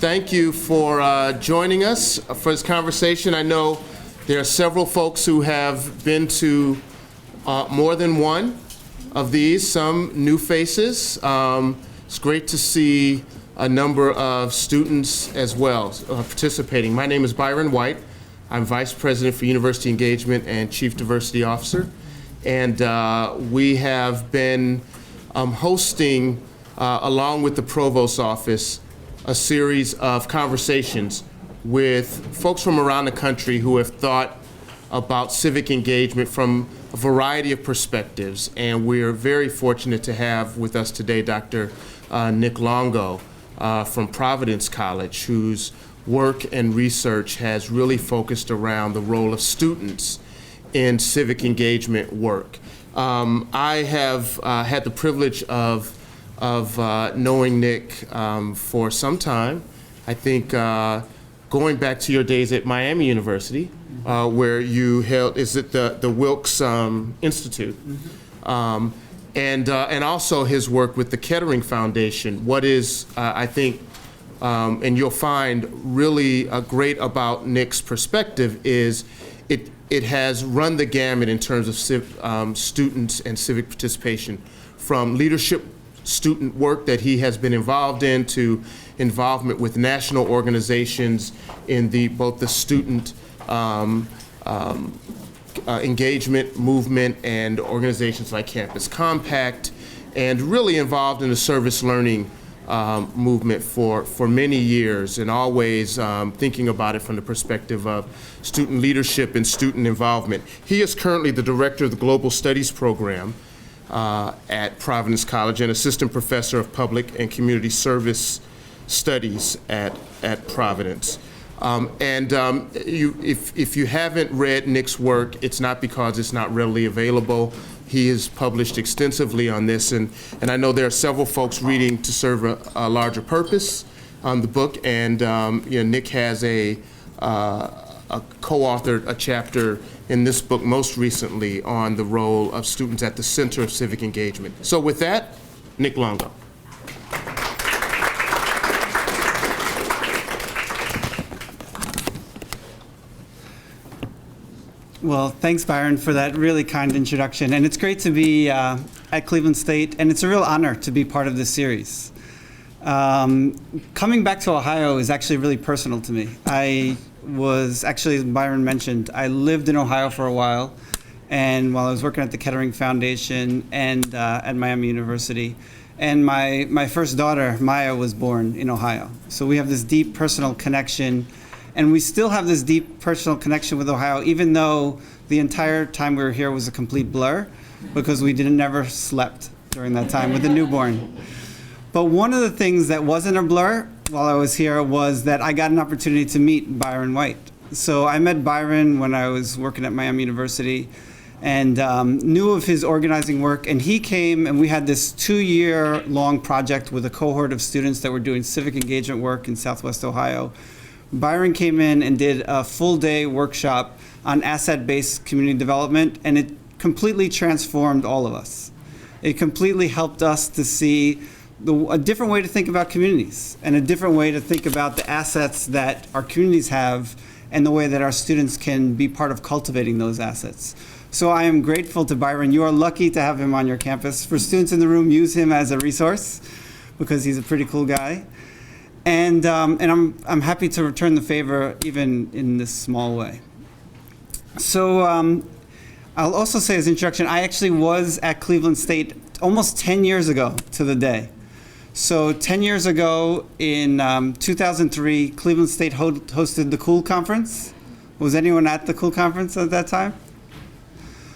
Thank you for joining us for this conversation. I know there are several folks who have been to more than one of these, some new faces. It's great to see a number of students as well participating. My name is Byron White. I'm Vice President for University Engagement and Chief Diversity Officer. And we have been hosting, along with the Provost's office, a series of conversations with folks from around the country who have thought about civic engagement from a variety of perspectives. And we're very fortunate to have with us today Dr. Nick Longo from Providence College, whose work and research has really focused around the role of students in civic engagement work. I have had the privilege of knowing Nick for some time. I think going back to your days at Miami University, where you held, is it the Wilkes Institute? And also his work with the Kettering Foundation. What is, I think, and you'll find really great about Nick's perspective is it has run the gamut in terms of students and civic participation, from leadership student work that he has been involved in to involvement with national organizations in both the student engagement movement and organizations like Campus Compact, and really involved in the service learning movement for many years, and always thinking about it from the perspective of student leadership and student involvement. He is currently the director of the Global Studies program at Providence College and assistant professor of public and community service studies at Providence. If you haven't read Nick's work, it's not because it's not readily available. He has published extensively on this, and I know there are several folks reading To Serve a Larger Purpose on the book, and Nick has co-authored a chapter in this book most recently on the role of students at the center of civic engagement. So with that, Nick Longo. Well, thanks, Byron, for that really kind introduction. And it's great to be at Cleveland State, and it's a real honor to be part of this series. Coming back to Ohio is actually really personal to me. I was actually, as Byron mentioned, I lived in Ohio for a while, and while I was working at the Kettering Foundation and at Miami University. And my first daughter, Maya, was born in Ohio. So we have this deep personal connection. And we still have this deep personal connection with Ohio, even though the entire time we were here was a complete blur, because we never slept during that time with the newborn. But one of the things that wasn't a blur while I was here was that I got an opportunity to meet Byron White. So I met Byron when I was working at Miami University, and knew of his organizing work. And he came, and we had this 2-year-long project with a cohort of students that were doing civic engagement work in Southwest Ohio. Byron came in and did a full-day workshop on asset-based community development, and it completely transformed all of us. It completely helped us to see a different way to think about communities, and a different way to think about the assets that our communities have, and the way that our students can be part of cultivating those assets. So I am grateful to Byron. You are lucky to have him on your campus. For students in the room, use him as a resource, because he's a pretty cool guy. And I'm happy to return the favor even in this small way. So I'll also say as introduction, I actually was at Cleveland State almost 10 years ago to the day. So 10 years ago in 2003, Cleveland State hosted the COOL Conference. Was anyone at the COOL Conference at that time?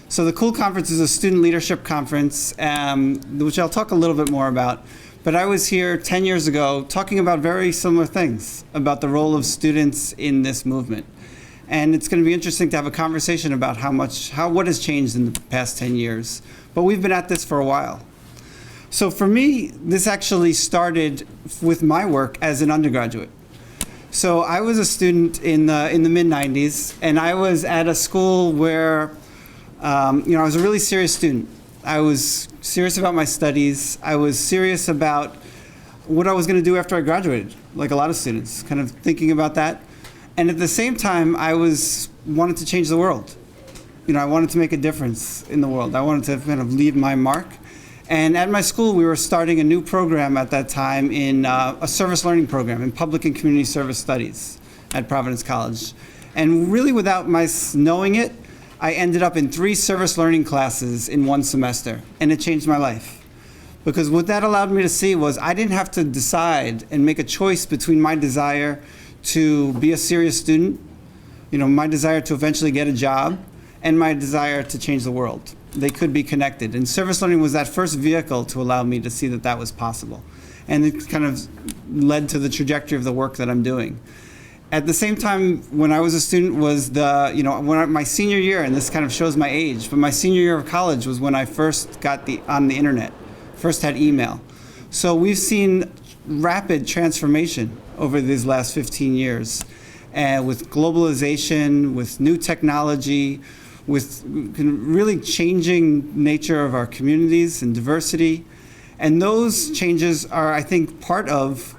So the COOL Conference is a student leadership conference, which I'll talk a little bit more about. But I was here 10 years ago talking about very similar things, about the role of students in this movement. And it's going to be interesting to have a conversation about what has changed in the past 10 years. But we've been at this for a while. So for me, this actually started with my work as an undergraduate. So I was a student in the mid-90s, and I was at a school where I was a really serious student. I was serious about my studies. I was serious about what I was going to do after I graduated, like a lot of students, kind of thinking about that. And at the same time, I wanted to change the world. I wanted to make a difference in the world. I wanted to kind of leave my mark. And at my school, we were starting a new program at that time in a service learning program in public and community service studies at Providence College. And really, without my knowing it, I ended up in 3 service learning classes in one semester, and it changed my life. Because what that allowed me to see was I didn't have to decide and make a choice between my desire to be a serious student, my desire to eventually get a job, and my desire to change the world. They could be connected. And service learning was that first vehicle to allow me to see that that was possible. And it kind of led to the trajectory of the work that I'm doing. At the same time, when I was a student was my senior year, and this kind of shows my age, but my senior year of college was when I first got on the internet, first had email. So we've seen rapid transformation over these last 15 years. With globalization, with new technology, with really changing nature of our communities and diversity. And those changes are, I think, part of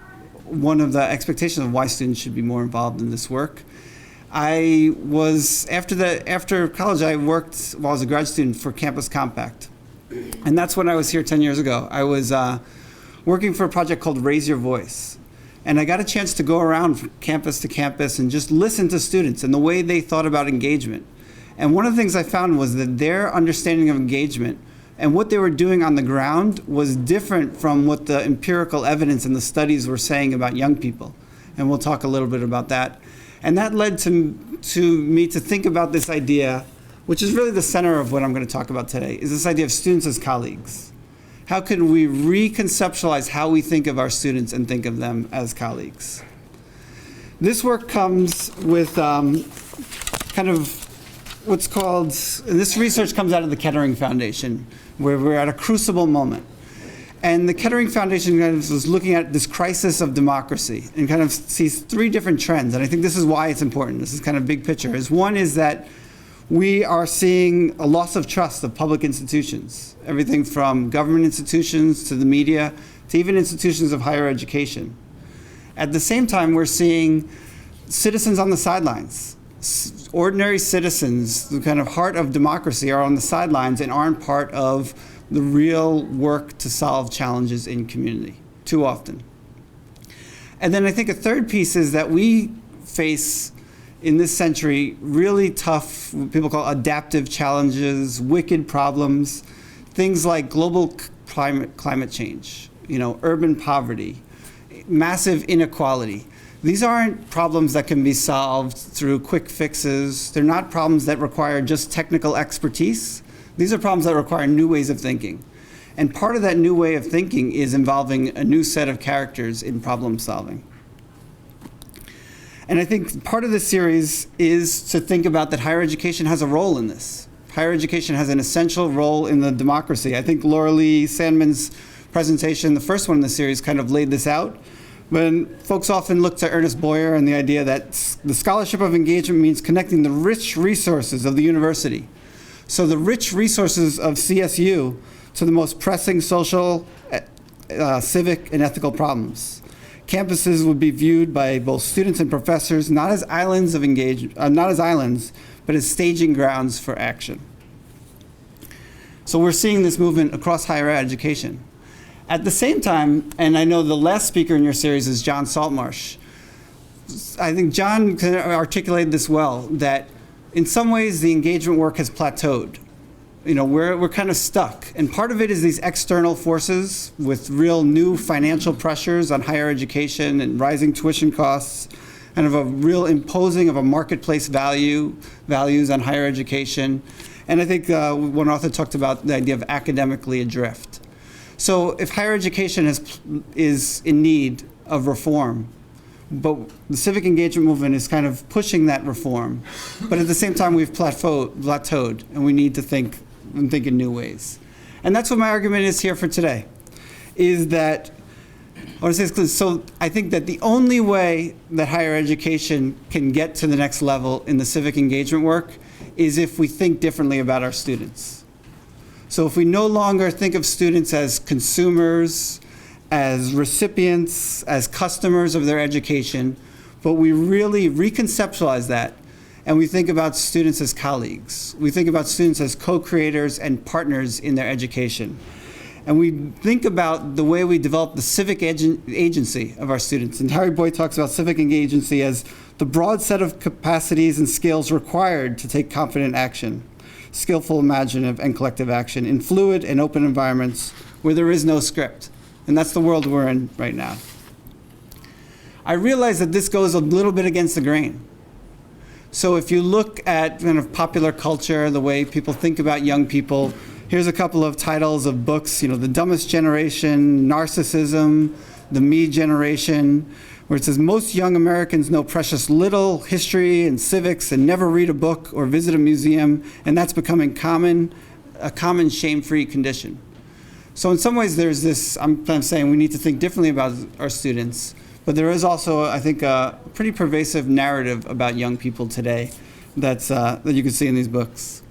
one of the expectations of why students should be more involved in this work. After college, I worked while I was a grad student for Campus Compact. And that's when I was here 10 years ago. I was working for a project called Raise Your Voice. And I got a chance to go around from campus to campus and just listen to students and the way they thought about engagement. And one of the things I found was that their understanding of engagement and what they were doing on the ground was different from what the empirical evidence and the studies were saying about young people. And we'll talk a little bit about that. And that led to me to think about this idea, which is really the center of what I'm going to talk about today, is this idea of students as colleagues. How can we reconceptualize how we think of our students and think of them as colleagues? This work comes with kind of what's called, and this research comes out of the Kettering Foundation, where we're at a crucible moment. And the Kettering Foundation kind of was looking at this crisis of democracy and kind of sees 3 different trends. And I think this is why it's important. This is kind of big picture. One is that we are seeing a loss of trust of public institutions, everything from government institutions to the media to even institutions of higher education. At the same time, we're seeing citizens on the sidelines. Ordinary citizens, the kind of heart of democracy, are on the sidelines and aren't part of the real work to solve challenges in community too often. And then I think a third piece is that we face in this century really tough, what people call adaptive challenges, wicked problems, things like global climate change, urban poverty, massive inequality. These aren't problems that can be solved through quick fixes. They're not problems that require just technical expertise. These are problems that require new ways of thinking. And part of that new way of thinking is involving a new set of characters in problem solving. And I think part of this series is to think about that higher education has a role in this. Higher education has an essential role in the democracy. I think Laura Lee Sandman's presentation, the first one in the series, kind of laid this out. When folks often look to Ernest Boyer and the idea that the scholarship of engagement means connecting the rich resources of the university. So the rich resources of CSU to the most pressing social, civic, and ethical problems. Campuses would be viewed by both students and professors not as islands of but as staging grounds for action. So we're seeing this movement across higher education. At the same time, and I know the last speaker in your series is John Saltmarsh, I think John articulated this well, that in some ways the engagement work has plateaued. We're kind of stuck. And part of it is these external forces with real new financial pressures on higher education and rising tuition costs, kind of a real imposing of a marketplace values on higher education. And I think one author talked about the idea of academically adrift. So if higher education is in need of reform, but the civic engagement movement is kind of pushing that reform, but at the same time we've plateaued and we need to think in new ways. And that's what my argument is here for today, is that, so I think that the only way that higher education can get to the next level in the civic engagement work is if we think differently about our students. So if we no longer think of students as consumers, as recipients, as customers of their education, but we really reconceptualize that, and we think about students as colleagues. We think about students as co-creators and partners in their education. And we think about the way we develop the civic agency of our students. And Harry Boyd talks about civic agency as the broad set of capacities and skills required to take confident action, skillful, imaginative, and collective action in fluid and open environments where there is no script. And that's the world we're in right now. I realize that this goes a little bit against the grain. So if you look at kind of popular culture, the way people think about young people, here's a couple of titles of books, The Dumbest Generation, Narcissism, The Me Generation, where it says most young Americans know precious little history and civics and never read a book or visit a museum, and that's becoming a common shame-free condition. So in some ways there's this, I'm saying we need to think differently about our students, but there is also, I think, a pretty pervasive narrative about young people today that you can see in these books.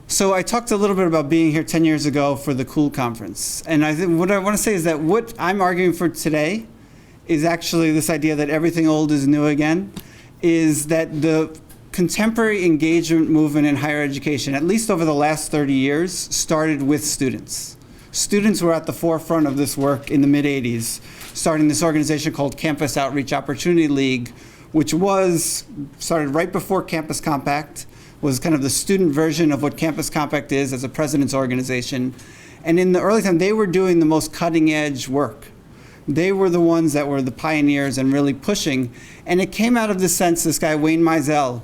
So I talked a little bit about being here 10 years ago for the COOL conference. And I think what I want to say is that what I'm arguing for today is actually this idea that everything old is new again, is that the contemporary engagement movement in higher education, at least over the last 30 years, started with students. Students were at the forefront of this work in the mid-'80s, starting this organization called Campus Outreach Opportunity League, which started right before Campus Compact, was kind of the student version of what Campus Compact is as a president's organization. And in the early time, they were doing the most cutting edge work. They were the ones that were the pioneers and really pushing. And it came out of the sense, this guy, Wayne Mizell,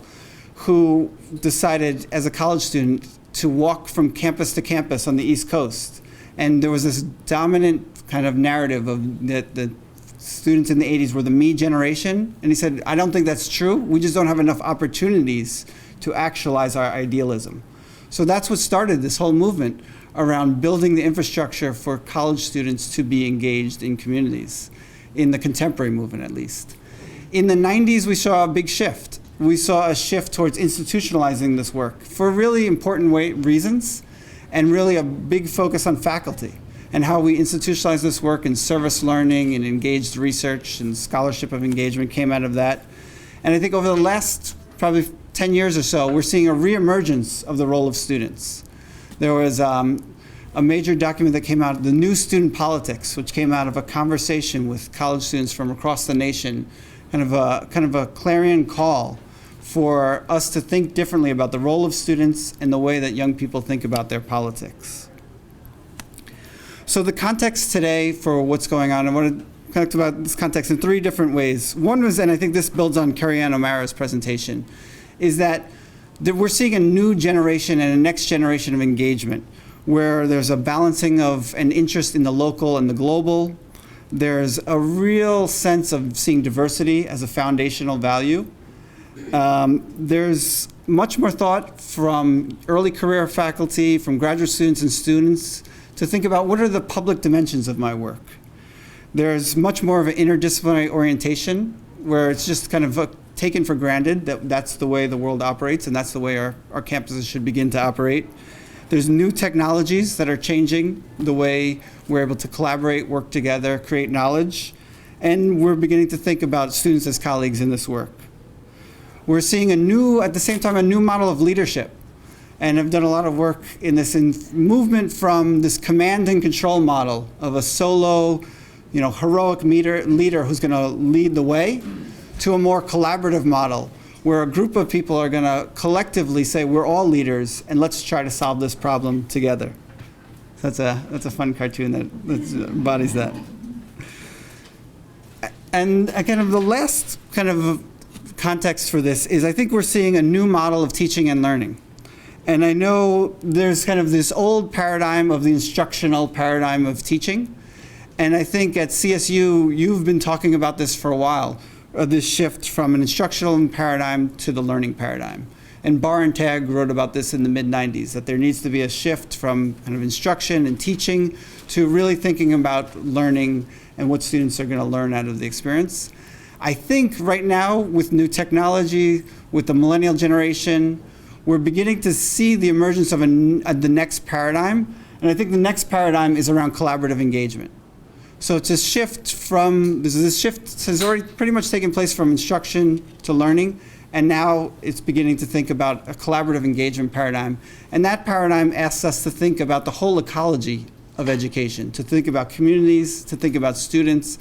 who decided as a college student to walk from campus to campus on the East Coast. And there was this dominant kind of narrative of that the students in the 80s were the me generation. And he said, I don't think that's true. We just don't have enough opportunities to actualize our idealism. So that's what started this whole movement around building the infrastructure for college students to be engaged in communities, in the contemporary movement at least. In the 90s, we saw a big shift. We saw a shift towards institutionalizing this work for really important reasons, and really a big focus on faculty and how we institutionalize this work in service learning and engaged research and scholarship of engagement came out of that. And I think over the last probably 10 years or so, we're seeing a reemergence of the role of students. There was a major document that came out, The New Student Politics, which came out of a conversation with college students from across the nation, kind of a clarion call for us to think differently about the role of students and the way that young people think about their politics. So the context today for what's going on, I want to talk about this context in three different ways. One was, and I think this builds on Carrie Ann O'Mara's presentation, is that we're seeing a new generation and a next generation of engagement where there's a balancing of an interest in the local and the global. There's a real sense of seeing diversity as a foundational value. There's much more thought from early career faculty, from graduate students and students to think about what are the public dimensions of my work. There's much more of an interdisciplinary orientation where it's just kind of taken for granted that that's the way the world operates and that's the way our campuses should begin to operate. There's new technologies that are changing the way we're able to collaborate, work together, create knowledge, and we're beginning to think about students as colleagues in this work. We're seeing at the same time, a new model of leadership. And I've done a lot of work in this movement from this command and control model of a solo, heroic leader who's going to lead the way, to a more collaborative model where a group of people are going to collectively say, we're all leaders, and let's try to solve this problem together. So that's a fun cartoon that embodies that. And again, the last kind of context for this is I think we're seeing a new model of teaching and learning. And I know there's kind of this old paradigm of the instructional paradigm of teaching. And I think at CSU, you've been talking about this for a while, this shift from an instructional paradigm to the learning paradigm. And Barr and Tagg wrote about this in the mid-'90s, that there needs to be a shift from kind of instruction and teaching to really thinking about learning and what students are going to learn out of the experience. I think right now, with new technology, with the millennial generation, we're beginning to see the emergence of the next paradigm And I think the next paradigm is around collaborative engagement. So it's a shift from, this shift has already pretty much taken place from instruction to learning, and now it's beginning to think about a collaborative engagement paradigm. And that paradigm asks us to think about the whole ecology of education, to think about communities, to think about students,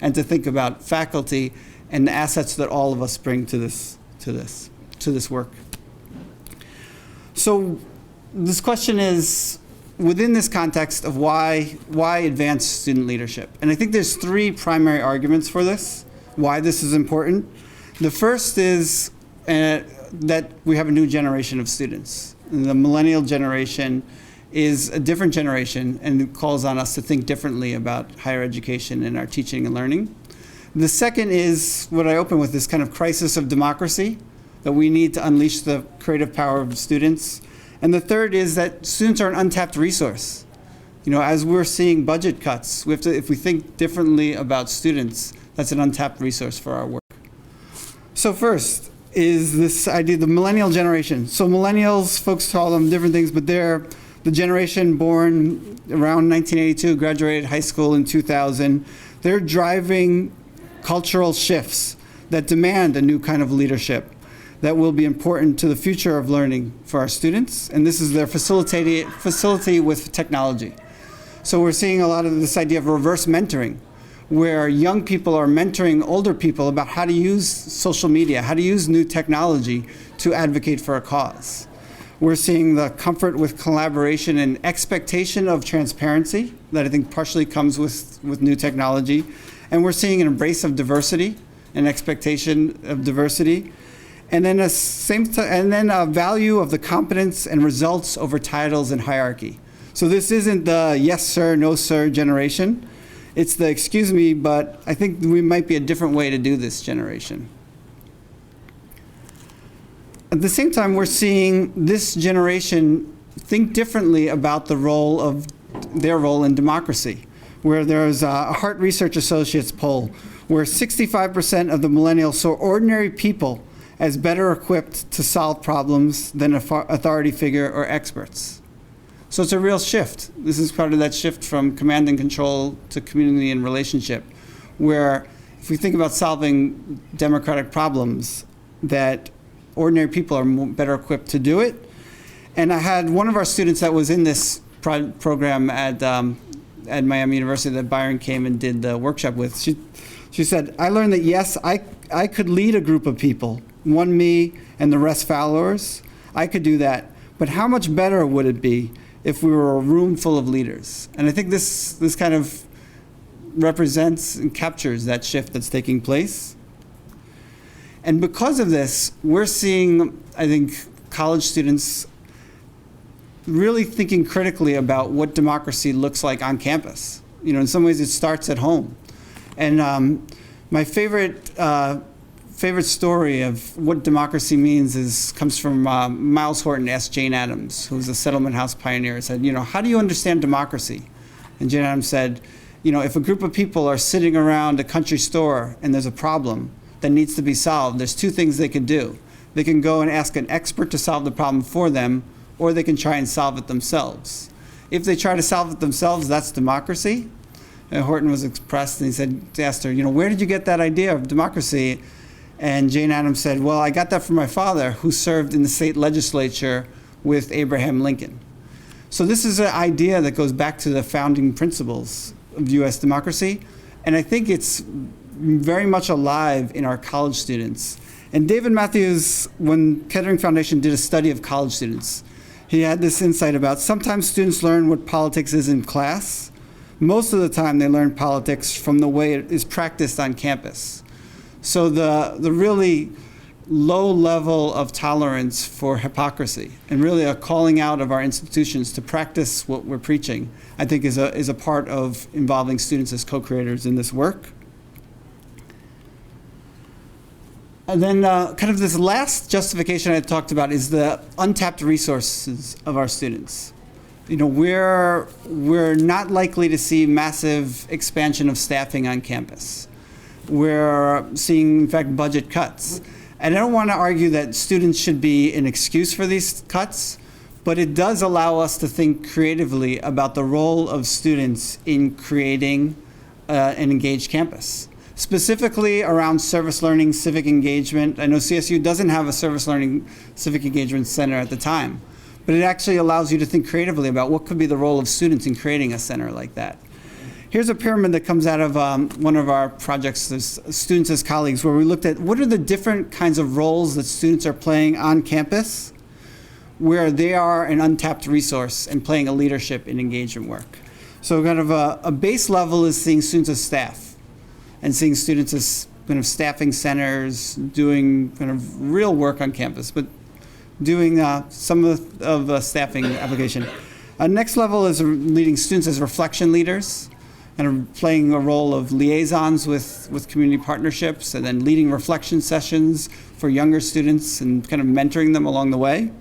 and to think about faculty and the assets that all of us bring to this work. So this question is, within this context of why advance student leadership? And I think there's three primary arguments for this, why this is important. The first is that we have a new generation of students. And the millennial generation is a different generation, and it calls on us to think differently about higher education and our teaching and learning. The second is what I open with, this kind of crisis of democracy, that we need to unleash the creative power of students. And the third is that students are an untapped resource. You know, as we're seeing budget cuts, we have to, if we think differently about students, that's an untapped resource for our work. So first is this idea of the millennial generation. So millennials, folks call them different things, but they're the generation born around 1982, graduated high school in 2000. They're driving cultural shifts that demand a new kind of leadership that will be important to the future of learning for our students. And this is their facility with technology. So we're seeing a lot of this idea of reverse mentoring, where young people are mentoring older people about how to use social media, how to use new technology to advocate for a cause. We're seeing the comfort with collaboration and expectation of transparency that I think partially comes with new technology. And we're seeing an embrace of diversity, an expectation of diversity. And then a value of the competence and results over titles and hierarchy. So this isn't the yes sir, no sir generation. It's the excuse me, but I think we might be a different way to do this generation. At the same time, we're seeing this generation think differently about their role in democracy, where there's a Hart Research Associates poll where 65% of the millennials saw ordinary people as better equipped to solve problems than an authority figure or experts. So it's a real shift. This is part of that shift from command and control to community and relationship, where if we think about solving democratic problems, that ordinary people are better equipped to do it. And I had one of our students that was in this program at Miami University that Byron came and did the workshop with. She said, I learned that yes, I could lead a group of people, one me and the rest followers. I could do that. But how much better would it be if we were a room full of leaders? And I think this kind of represents and captures that shift that's taking place. And because of this, we're seeing, I think, college students really thinking critically about what democracy looks like on campus. You know, in some ways it starts at home. And my favorite story of what democracy means comes from Miles Horton asked Jane Addams, who's a settlement house pioneer, said, you know, how do you understand democracy? And Jane Addams said, you know, if a group of people are sitting around a country store and there's a problem that needs to be solved, there's two things they can do. They can go and ask an expert to solve the problem for them, or they can try and solve it themselves. If they try to solve it themselves, that's democracy. And Horton was impressed, and he asked her, you know, where did you get that idea of democracy? And Jane Addams said, well, I got that from my father, who served in the state legislature with Abraham Lincoln. So this is an idea that goes back to the founding principles of U.S. democracy, and I think it's very much alive in our college students. And David Matthews, when Kettering Foundation did a study of college students, he had this insight about sometimes students learn what politics is in class. Most of the time they learn politics from the way it is practiced on campus. So the really low level of tolerance for hypocrisy and really a calling out of our institutions to practice what we're preaching, I think is a part of involving students as co-creators in this work. And then kind of this last justification I talked about is the untapped resources of our students. You know, we're not likely to see massive expansion of staffing on campus. We're seeing, in fact, budget cuts. And I don't want to argue that students should be an excuse for these cuts, but it does allow us to think creatively about the role of students in creating an engaged campus. Specifically around service learning, civic engagement. I know CSU doesn't have a service learning, civic engagement center at the time, but it actually allows you to think creatively about what could be the role of students in creating a center like that. Here's a pyramid that comes out of one of our projects, Students as Colleagues, where we looked at what are the different kinds of roles that students are playing on campus where they are an untapped resource and playing a leadership in engagement work. So kind of a base level is seeing students as staff and seeing students as kind of staffing centers, doing kind of real work on campus, but doing some of the staffing application. Next level is leading students as reflection leaders and playing a role of liaisons with community partnerships, and then leading reflection sessions for younger students and kind of mentoring them along the way.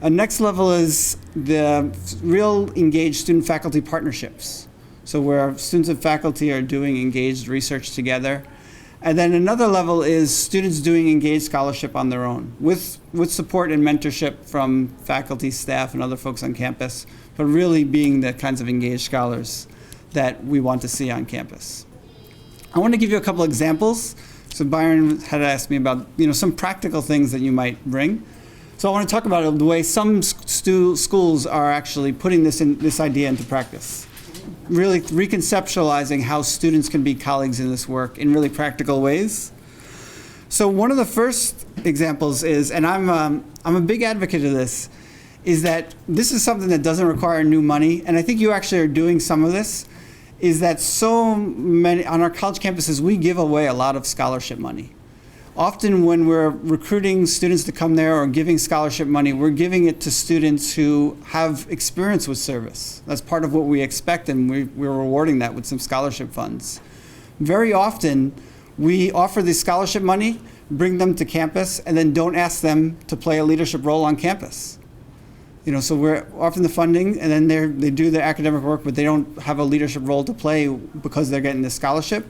Next level is the real engaged student-faculty partnerships. So where students and faculty are doing engaged research together. And then another level is students doing engaged scholarship on their own with support and mentorship from faculty, staff, and other folks on campus, but really being the kinds of engaged scholars that we want to see on campus. I want to give you a couple examples. So Byron had asked me about some practical things that you might bring. So I want to talk about the way some schools are actually putting this idea into practice. Really reconceptualizing how students can be colleagues in this work in really practical ways. So one of the first examples is, and I'm a big advocate of this, is that this is something that doesn't require new money, and I think you actually are doing some of this, is that so many, on our college campuses, we give away a lot of scholarship money. Often when we're recruiting students to come there or giving scholarship money, we're giving it to students who have experience with service. That's part of what we expect, and we're rewarding that with some scholarship funds. Very often, we offer this scholarship money, bring them to campus, and then don't ask them to play a leadership role on campus. So we're offering the funding, and then they do their academic work, but they don't have a leadership role to play because they're getting this scholarship.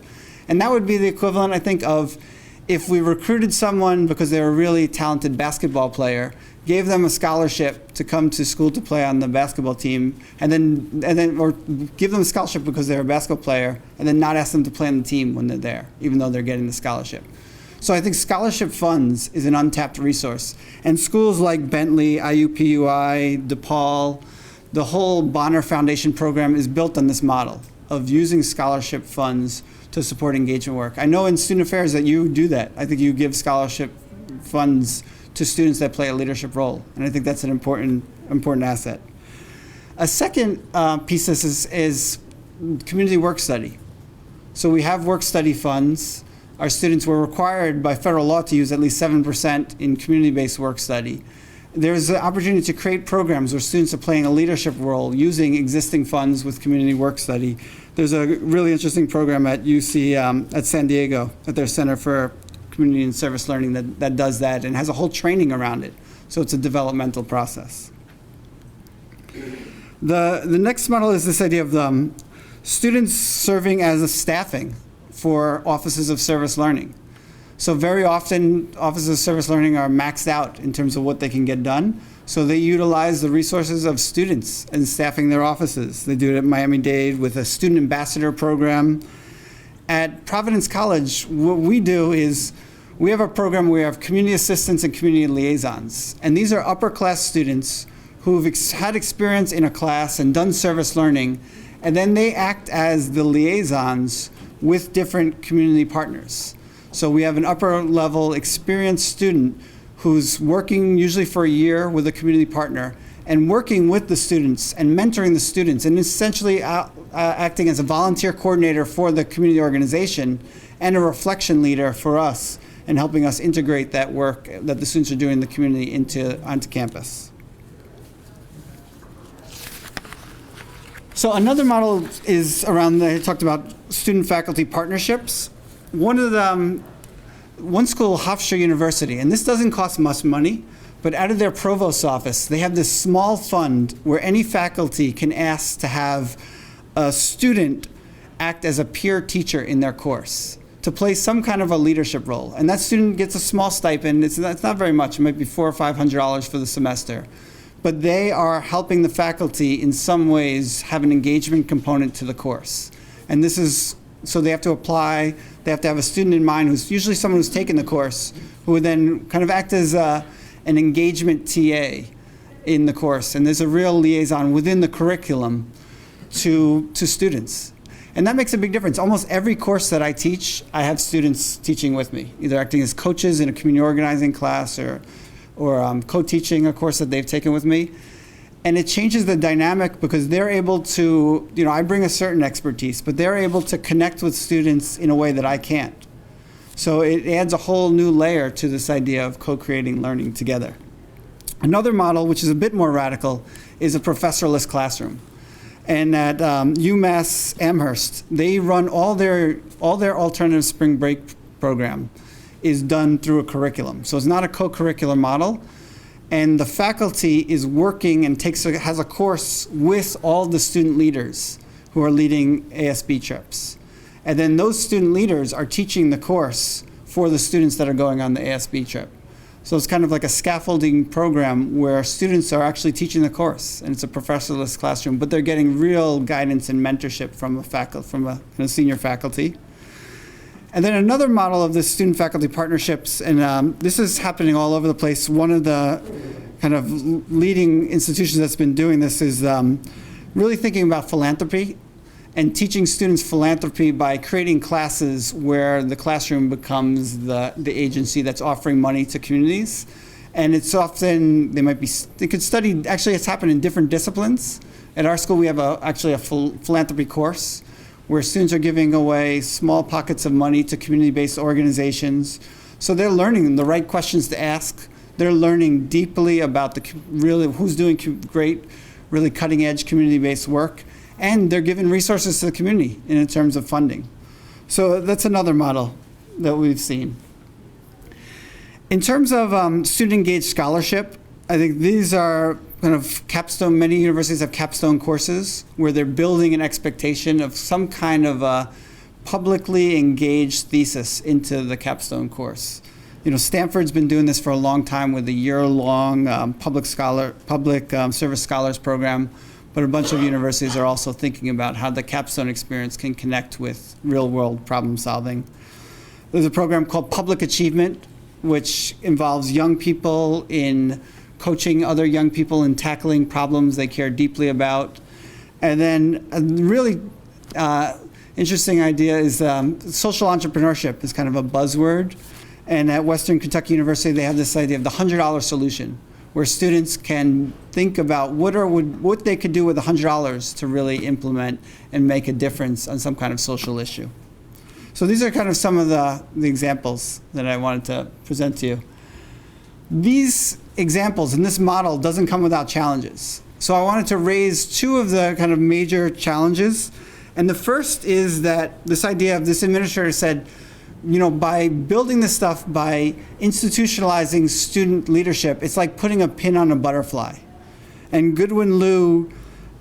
And that would be the equivalent, I think, of if we recruited someone because they're a really talented basketball player, gave them a scholarship to come to school to play on the basketball team, and then or give them a scholarship because they're a basketball player, and then not ask them to play on the team when they're there, even though they're getting the scholarship. So I think scholarship funds is an untapped resource. And schools like Bentley, IUPUI, DePaul, the whole Bonner Foundation program is built on this model of using scholarship funds to support engagement work. I know in student affairs that you do that. I think you give scholarship funds to students that play a leadership role. And I think that's an important asset. A second piece of this is community work study. So we have work study funds. Our students were required by federal law to use at least 7% in community-based work study. There's an opportunity to create programs where students are playing a leadership role using existing funds with community work study. There's a really interesting program at UC, at San Diego, at their Center for Community and Service Learning that does that and has a whole training around it. So it's a developmental process. The next model is this idea of students serving as a staffing for offices of service learning. So very often, offices of service learning are maxed out in terms of what they can get done. So they utilize the resources of students in staffing their offices. They do it at Miami-Dade with a student ambassador program. At Providence College, what we do is we have a program where we have community assistants and community liaisons. And these are upper class students who've had experience in a class and done service learning. And then they act as the liaisons with different community partners. So we have an upper level experienced student who's working usually for a year with a community partner and working with the students and mentoring the students and essentially acting as a volunteer coordinator for the community organization and a reflection leader for us and helping us integrate that work that the students are doing in the community onto campus. So another model is around, I talked about student-faculty partnerships. One school, Hofstra University, and this doesn't cost much money, but out of their provost's office, they have this small fund where any faculty can ask to have a student act as a peer teacher in their course to play some kind of a leadership role. And that student gets a small stipend. It's not very much. It might be $400 or $500 for the semester. but they are helping the faculty in some ways have an engagement component to the course. And this is, so they have to apply, they have to have a student in mind who's usually someone who's taken the course, who would then kind of act as an engagement TA in the course. And there's a real liaison within the curriculum to students. And that makes a big difference. Almost every course that I teach, I have students teaching with me, either acting as coaches in a community organizing class or co-teaching a course that they've taken with me. And it changes the dynamic because they're able to, I bring a certain expertise, but they're able to connect with students in a way that I can't. So it adds a whole new layer to this idea of co-creating learning together. Another model, which is a bit more radical, is a professorless classroom. And at UMass Amherst, they run all their alternative spring break program is done through a curriculum. So it's not a co-curricular model. And the faculty is working and has a course with all the student leaders who are leading ASB trips. And then those student leaders are teaching the course for the students that are going on the ASB trip. So it's kind of like a scaffolding program where students are actually teaching the course, and it's a professorless classroom, but they're getting real guidance and mentorship from a senior faculty. And then another model of this student-faculty partnerships, and this is happening all over the place. One of the kind of leading institutions that's been doing this is really thinking about philanthropy and teaching students philanthropy by creating classes where the classroom becomes the agency that's offering money to communities. And it's often, they could study, actually it's happened in different disciplines. At our school we have actually a philanthropy course where students are giving away small pockets of money to community-based organizations. So they're learning the right questions to ask. They're learning deeply about who's doing great, really cutting-edge community-based work. And they're giving resources to the community in terms of funding. So that's another model that we've seen. In terms of student-engaged scholarship, I think these are kind of Capstone, many universities have Capstone courses where they're building an expectation of some kind of a publicly engaged thesis into the Capstone course. Stanford's been doing this for a long time with a year-long public service scholars program, but a bunch of universities are also thinking about how the Capstone experience can connect with real-world problem solving. There's a program called Public Achievement, which involves young people in coaching other young people in tackling problems they care deeply about. And then a really interesting idea is social entrepreneurship is kind of a buzzword. And at Western Kentucky University, they have this idea of the $100 solution, where students can think about what they could do with $100 to really implement and make a difference on some kind of social issue. So these are kind of some of the examples that I wanted to present to you. These examples and this model doesn't come without challenges. So I wanted to raise two of the kind of major challenges. And the first is that this idea of this administrator said, by building this stuff, by institutionalizing student leadership, it's like putting a pin on a butterfly. And Goodwin Liu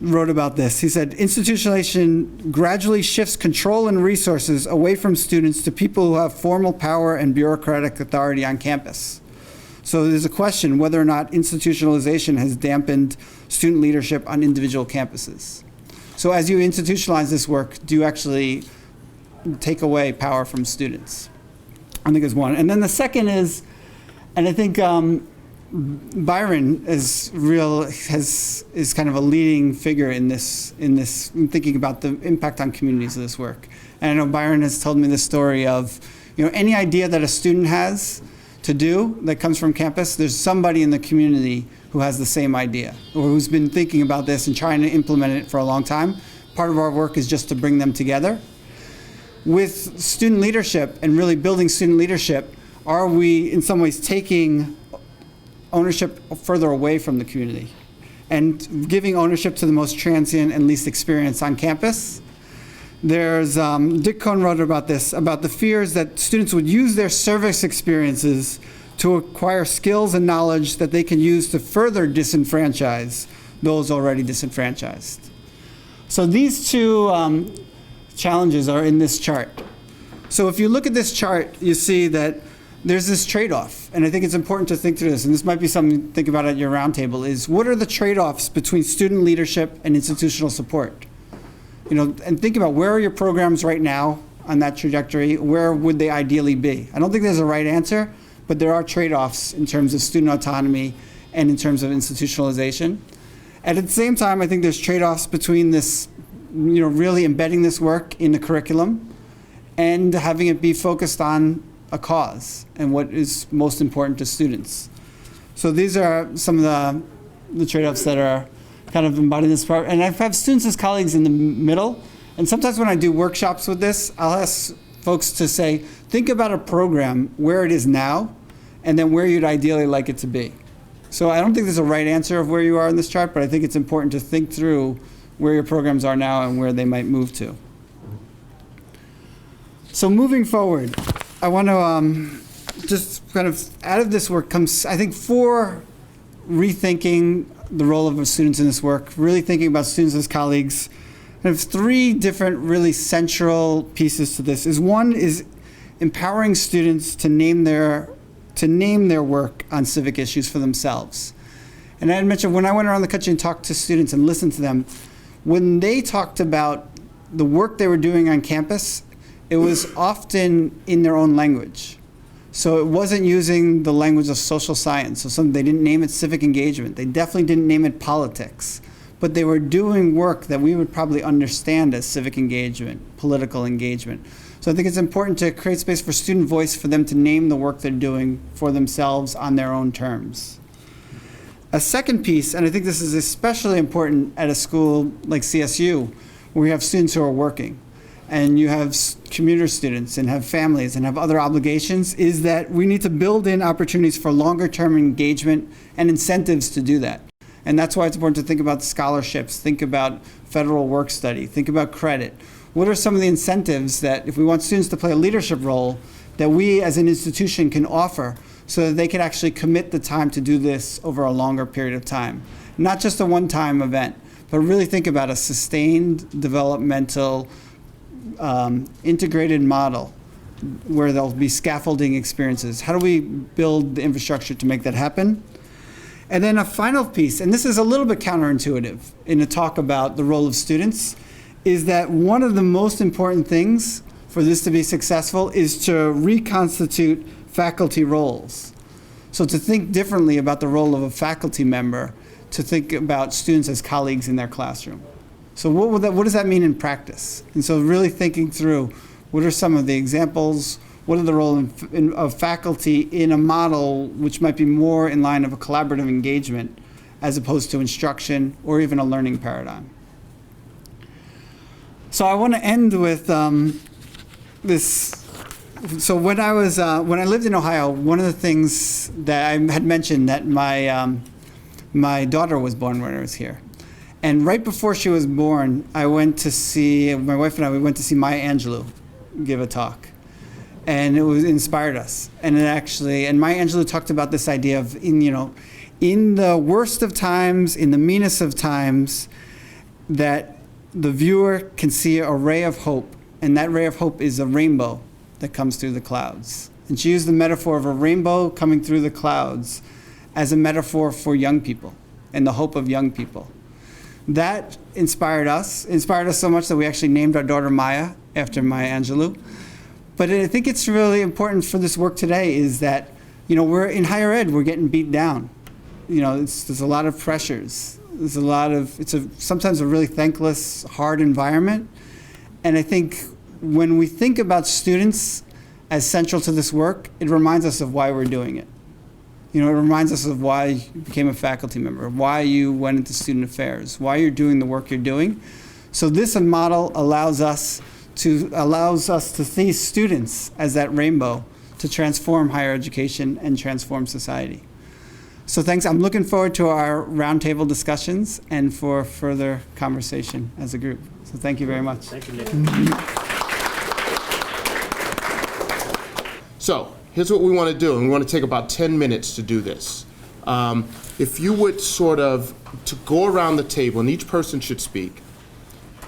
wrote about this. He said, institutionalization gradually shifts control and resources away from students to people who have formal power and bureaucratic authority on campus. So there's a question whether or not institutionalization has dampened student leadership on individual campuses. So as you institutionalize this work, do you actually take away power from students? I think is one. And then the second is, and I think Byron is kind of a leading figure in thinking about the impact on communities of this work. And I know Byron has told me the story of, any idea that a student has to do that comes from campus, there's somebody in the community who has the same idea or who's been thinking about this and trying to implement it for a long time. Part of our work is just to bring them together. With student leadership and really building student leadership, are we in some ways taking ownership further away from the community and giving ownership to the most transient and least experienced on campus? There's, Dick Cohn wrote about this, about the fears that students would use their service experiences to acquire skills and knowledge that they can use to further disenfranchise those already disenfranchised. So these two challenges are in this chart. So if you look at this chart, you see that there's this trade-off, and I think it's important to think through this, and this might be something to think about at your roundtable, is what are the trade-offs between student leadership and institutional support? And think about where are your programs right now on that trajectory, where would they ideally be? I don't think there's a right answer, but there are trade-offs in terms of student autonomy and in terms of institutionalization. And at the same time, I think there's trade-offs between this, really embedding this work in the curriculum and having it be focused on a cause and what is most important to students. So these are some of the trade-offs that are kind of embodied in this part. And I have students as colleagues in the middle. And sometimes when I do workshops with this, I'll ask folks to say, think about a program where it is now and then where you'd ideally like it to be. So I don't think there's a right answer of where you are in this chart, but I think it's important to think through where your programs are now and where they might move to. So moving forward, I want to just kind of, out of this work comes, I think, 4 rethinking the role of students in this work, really thinking about students as colleagues. I have 3 different really central pieces to this. One is empowering students to name their work on civic issues for themselves. And I had mentioned when I went around the country and talked to students and listened to them, when they talked about the work they were doing on campus, it was often in their own language. So it wasn't using the language of social science. So they didn't name it civic engagement. They definitely didn't name it politics. But they were doing work that we would probably understand as civic engagement, political engagement. So I think it's important to create space for student voice, for them to name the work they're doing for themselves on their own terms. A second piece, and I think this is especially important at a school like CSU, where you have students who are working, and you have commuter students and have families and have other obligations, is that we need to build in opportunities for longer-term engagement and incentives to do that. And that's why it's important to think about scholarships, think about federal work study, think about credit. What are some of the incentives that, if we want students to play a leadership role, that we as an institution can offer so that they can actually commit the time to do this over a longer period of time? Not just a one-time event, but really think about a sustained developmental integrated model where there'll be scaffolding experiences. How do we build the infrastructure to make that happen? And then a final piece, and this is a little bit counterintuitive in a talk about the role of students, is that one of the most important things for this to be successful is to reconstitute faculty roles. So to think differently about the role of a faculty member, to think about students as colleagues in their classroom. So what does that mean in practice? And so really thinking through what are some of the examples, what are the role of faculty in a model which might be more in line of a collaborative engagement as opposed to instruction or even a learning paradigm. So I want to end with this. So when I lived in Ohio, one of the things that I had mentioned that my daughter was born when I was here. And right before she was born, my wife and I went to see Maya Angelou give a talk. And it inspired us. And Maya Angelou talked about this idea of, in the worst of times, in the meanest of times, that the viewer can see a ray of hope. And that ray of hope is a rainbow that comes through the clouds. And she used the metaphor of a rainbow coming through the clouds as a metaphor for young people and the hope of young people. That inspired us so much that we actually named our daughter Maya after Maya Angelou. But I think it's really important for this work today is that, we're in higher ed, we're getting beat down. There's a lot of pressures. It's sometimes a really thankless, hard environment. And I think when we think about students as central to this work, it reminds us of why we're doing it. It reminds us of why you became a faculty member, why you went into student affairs, why you're doing the work you're doing. So this model allows us to see students as that rainbow to transform higher education and transform society. So thanks. I'm looking forward to our roundtable discussions and for further conversation as a group. So thank you very much. Thank you, Nick. So here's what we want to do, and we want to take about 10 minutes to do this. If you would to go around the table, and each person should speak,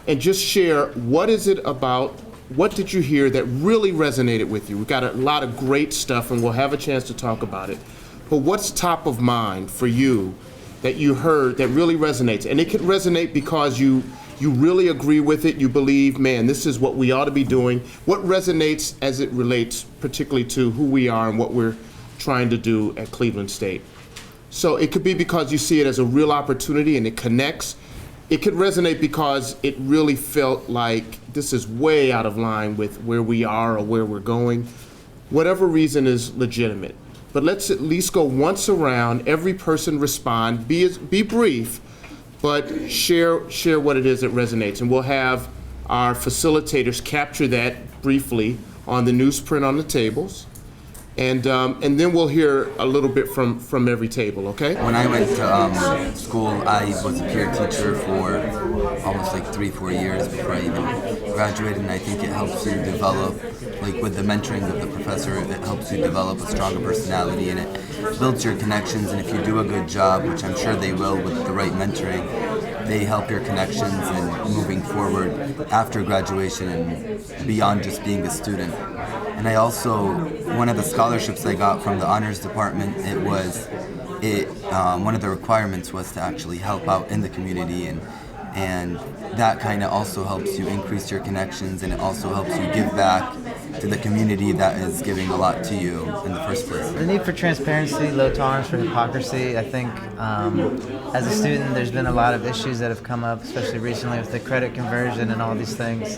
and just share what is it about what did you hear that really resonated with you? We've got a lot of great stuff, and we'll have a chance to talk about it. But what's top of mind for you that you heard that really resonates? And it could resonate because you really agree with it, you believe, man, this is what we ought to be doing. What resonates as it relates particularly to who we are and what we're trying to do at Cleveland State? So it could be because you see it as a real opportunity and it connects. It could resonate because it really felt like this is way out of line with where we are or where we're going. Whatever reason is legitimate. But let's at least go once around, every person respond, be brief, but share what it is that resonates. And we'll have our facilitators capture that briefly on the newsprint on the tables. And then we'll hear a little bit from every table, okay? When I went to school, I was a peer teacher for almost like 3-4 years before I even graduated, and I think it helps you develop, like with the mentoring of the professor, it helps you develop a stronger personality, and it builds your connections, and if you do a good job, which I'm sure they will with the right mentoring, they help your connections and moving forward after graduation and beyond just being a student. And I also, one of the scholarships I got from the honors department, one of the requirements was to actually help out in the community, and that kind of also helps you increase your connections, and it also helps you give back to the community that is giving a lot to you in the first place. The need for transparency, low tolerance for hypocrisy. I think as a student, there's been a lot of issues that have come up, especially recently with the credit conversion and all these things.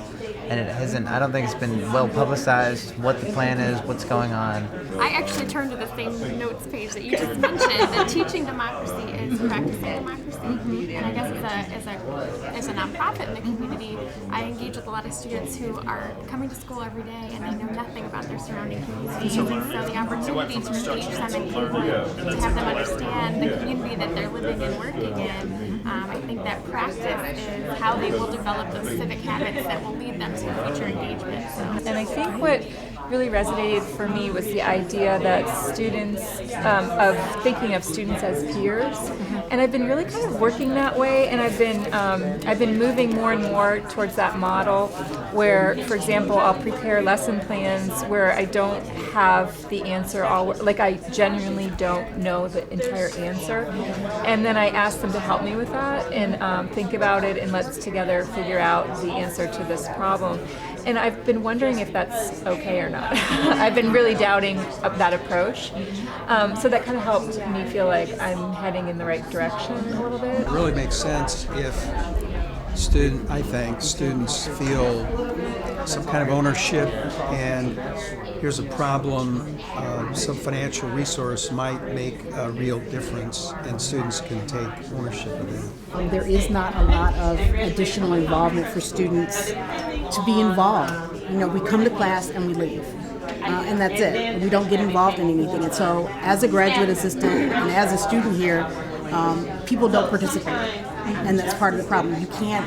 And I don't think it's been well publicized what the plan is, what's going on. I actually turned to the same notes page that you just mentioned, that teaching democracy is practicing democracy. And I guess as a nonprofit in the community, I engage with a lot of students who are coming to school every day and they know nothing about their surrounding communities. And so the opportunity to engage them in Cleveland, to have them understand the community that they're living and working in, I think that practice is how they will develop those civic habits that will lead them to future engagement. So. And I think what really resonated for me was the idea that students, of thinking of students as peers. And I've been really kind of working that way, and I've been moving more and more towards that model where, for example, I'll prepare lesson plans where I don't have the answer like I genuinely don't know the entire answer. And then I ask them to help me with that and think about it, and let's together figure out the answer to this problem. And I've been wondering if that's okay or not. I've been really doubting that approach. So that kind of helped me feel like I'm heading in the right direction a little bit. It really makes sense if students feel some kind of ownership, and here's a problem, some financial resource might make a real difference, and students can take ownership of it. There is not a lot of additional involvement for students to be involved. We come to class and we leave. And that's it. We don't get involved in anything. And so as a graduate assistant and as a student here, people don't participate. And that's part of the problem. You can't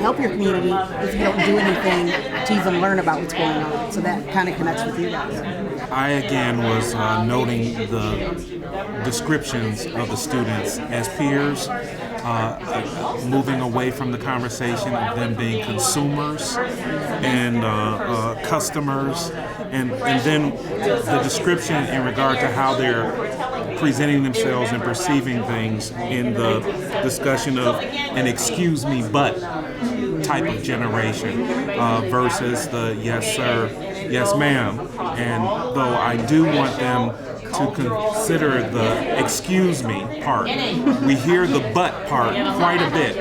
help your community if you don't do anything to even learn about what's going on. So that kind of connects with you guys. I again was noting the descriptions of the students as peers, moving away from the conversation of them being consumers and customers, and then the description in regard to how they're presenting themselves and perceiving things in the discussion of an excuse me but type of generation versus the yes sir, yes ma'am. And though I do want them to consider the excuse me part, we hear the but part quite a bit,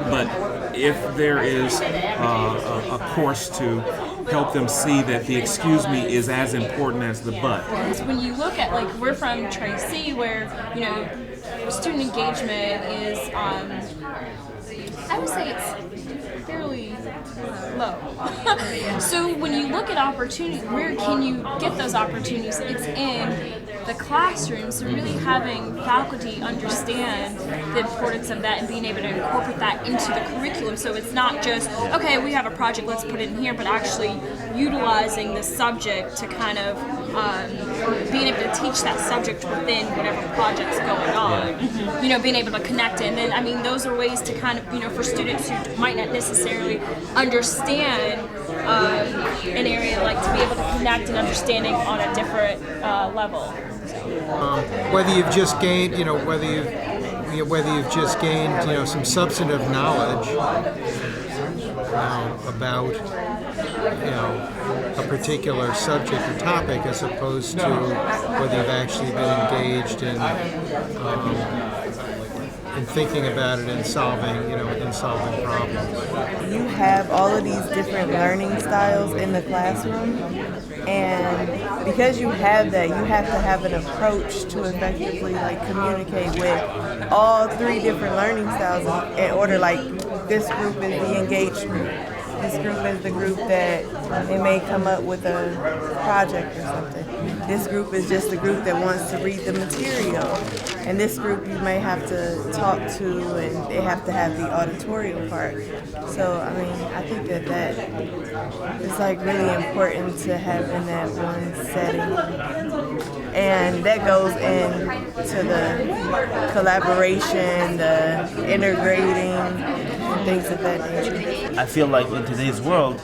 but if there is a course to help them see that the excuse me is as important as the but. When you look at, like, we're from Tracy, where, student engagement is, I would say it's fairly low. So when you look at opportunities, where can you get those opportunities? It's in the classroom, so really having faculty understand the importance of that and being able to incorporate that into the curriculum, so it's not just, okay, we have a project, let's put it in here, but actually utilizing the subject to kind of being able to teach that subject within whatever project's going on. You know, being able to connect it. And then, I mean, those are ways to kind of, you know, for students who might not necessarily understand an area, like to be able to connect and understanding on a different level. Whether you've just gained, whether you've just gained, some substantive knowledge about, a particular subject or topic, as opposed to whether you've actually been engaged in thinking about it and solving problems. You have all of these different learning styles in the classroom, and because you have that, you have to have an approach to effectively communicate with all three different learning styles in order, this group is the engaged group. This group is the group that they may come up with a project or something. This group is just the group that wants to read the material. And this group you may have to talk to, and they have to have the auditorial part. So, I think that is really important to have in that one setting. And that goes into the collaboration, the integrating, and things of that nature. I feel like in today's world,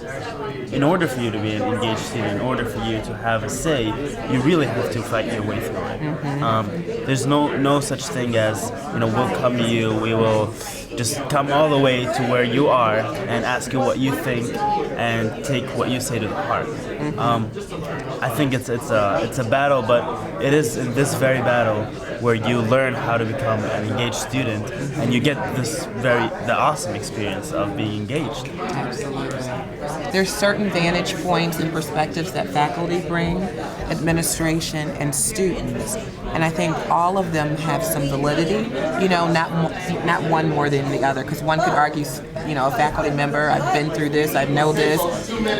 in order for you to be an engaged student, in order for you to have a say, you really have to fight your way through it. There's no such thing as, we'll come to you, we will just come all the way to where you are and ask you what you think and take what you say to the heart. I think it's a battle, but it is in this very battle where you learn how to become an engaged student, and you get the awesome experience of being engaged. Absolutely. There's certain vantage points and perspectives that faculty bring, administration, and students, and I think all of them have some validity. Not one more than the other, because one could argue, a faculty member, I've been through this, I know this,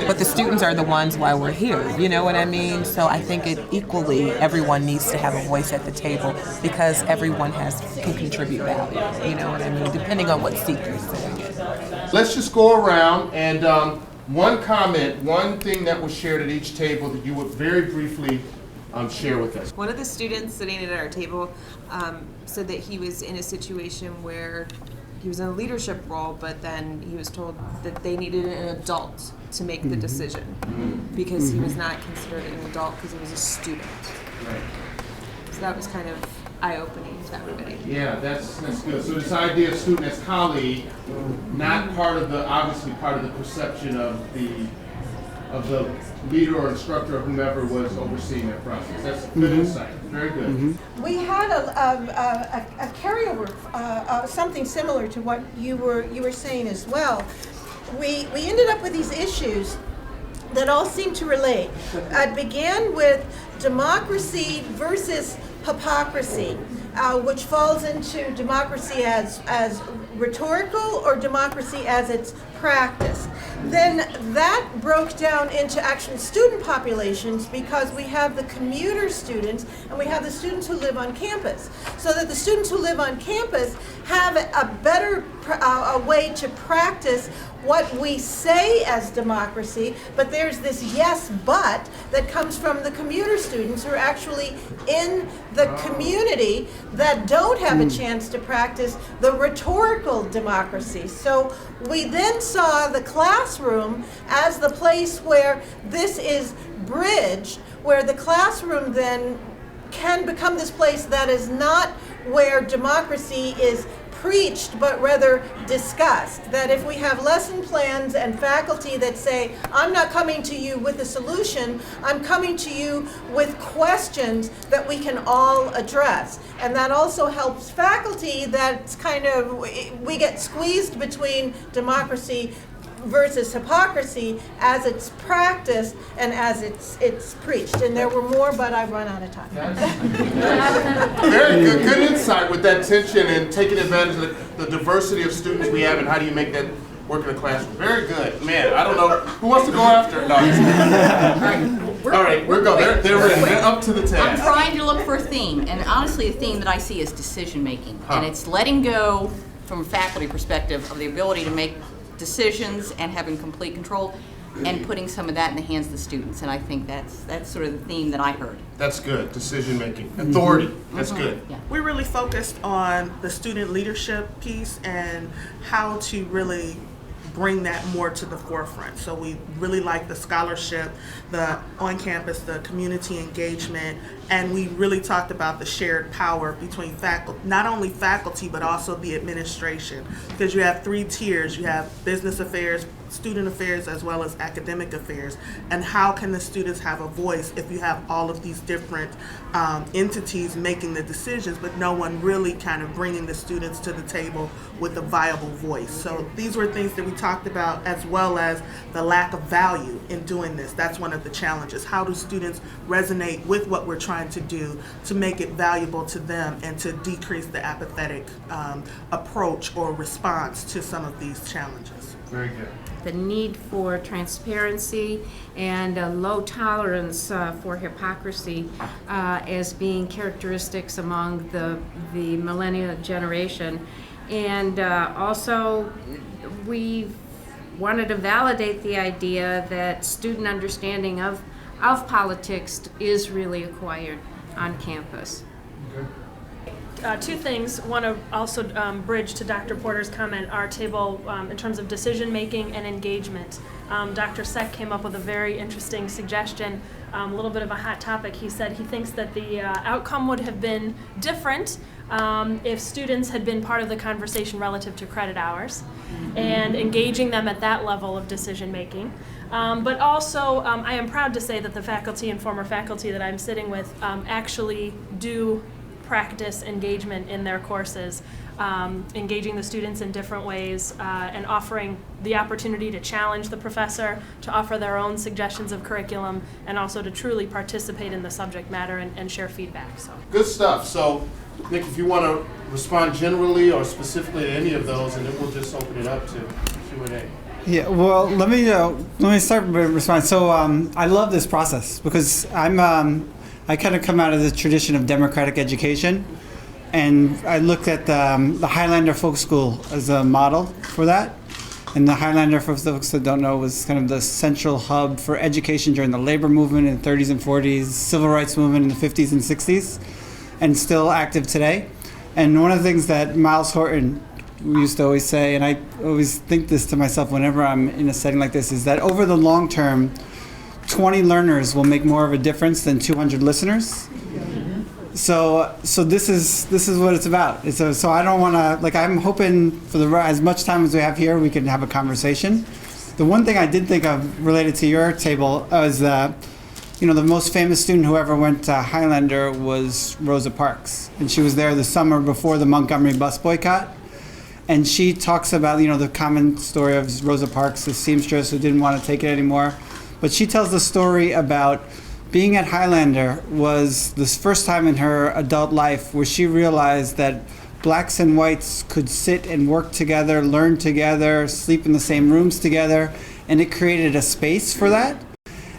but the students are the ones why we're here. You know what I mean? So I think equally everyone needs to have a voice at the table, because everyone can contribute value. You know what I mean? Depending on what seat they're sitting in. Let's just go around and one comment, one thing that was shared at each table that you would very briefly share with us. One of the students sitting at our table said that he was in a situation where he was in a leadership role, but then he was told that they needed an adult to make the decision because he was not considered an adult because he was a student. Right. So that was kind of eye-opening to everybody. Yeah, that's good. So this idea of student as colleague, not obviously part of the perception of the leader or instructor or whomever was overseeing that process. That's good insight. Very good. We had a carryover, something similar to what you were saying as well. We ended up with these issues that all seem to relate. It began with democracy versus hypocrisy, which falls into democracy as rhetorical or democracy as it's practiced. Then that broke down into actual student populations, because we have the commuter students and we have the students who live on campus. So that the students who live on campus have a better way to practice what we say as democracy, but there's this yes but that comes from the commuter students who are actually in the community that don't have a chance to practice the rhetorical democracy. So we then saw the classroom as the place where this is bridged, where the classroom then can become this place that is not where democracy is preached, but rather discussed. That if we have lesson plans and faculty that say, I'm not coming to you with a solution, I'm coming to you with questions that we can all address. And that also helps faculty that's we get squeezed between democracy versus hypocrisy as it's practiced and as it's preached. And there were more, but I've run out of time. Very good insight with that tension and taking advantage of the diversity of students we have, and how do you make that work in a classroom. Very good. Man, I don't know. Who wants to go after? No. All right, we're going. They're ready. They're up to the task. I'm trying to look for a theme, and honestly, a theme that I see is decision making. And it's letting go, from a faculty perspective, of the ability to make decisions and having complete control. and putting some of that in the hands of the students. And I think that's sort of the theme that I heard. That's good. Decision making, authority. That's good. Yeah. We really focused on the student leadership piece and how to really bring that more to the forefront. So we really like the scholarship, the on-campus, the community engagement, and we really talked about the shared power between faculty, not only faculty, but also the administration, because you have 3 tiers. You have business affairs, student affairs, as well as academic affairs. And how can the students have a voice if you have all of these different entities making the decisions, but no one really kind of bringing the students to the table with a viable voice? So these were things that we talked about, as well as the lack of value in doing this. That's one of the challenges. How do students resonate with what we're trying to do to make it valuable to them and to decrease the apathetic approach or response to some of these challenges? Very good. The need for transparency and a low tolerance for hypocrisy as being characteristics among the millennial generation. And also, we wanted to validate the idea that student understanding of politics is really acquired on campus. Two things. Want to also bridge to Dr. Porter's comment, our table in terms of decision making and engagement. Dr. Seck came up with a very interesting suggestion, a little bit of a hot topic. He said he thinks that the outcome would have been different if students had been part of the conversation relative to credit hours and engaging them at that level of decision making. But also, I am proud to say that the faculty and former faculty that I'm sitting with actually do practice engagement in their courses, engaging the students in different ways and offering the opportunity to challenge the professor, to offer their own suggestions of curriculum, and also to truly participate in the subject matter and share feedback. So Good stuff. So, Nick, if you want to respond generally or specifically to any of those, and then we'll just open it up to Q&A. Yeah, well, let me start with a response. So I love this process because I kind of come out of the tradition of democratic education, and I looked at the Highlander Folk School as a model for that. And the Highlander, for folks that don't know, was kind of the central hub for education during the labor movement in the 30s and 40s, civil rights movement in the 50s and 60s, and still active today. And one of the things that Miles Horton used to always say, and I always think this to myself whenever I'm in a setting like this, is that over the long term, 20 learners will make more of a difference than 200 listeners. So this is what it's about. So I don't want to, I'm hoping for as much time as we have here, we can have a conversation. The one thing I did think of related to your table was the most famous student who ever went to Highlander was Rosa Parks, and she was there the summer before the Montgomery bus boycott. And she talks about the common story of Rosa Parks, the seamstress who didn't want to take it anymore. But she tells the story about being at Highlander was the first time in her adult life where she realized that blacks and whites could sit and work together, learn together, sleep in the same rooms together, and it created a space for that.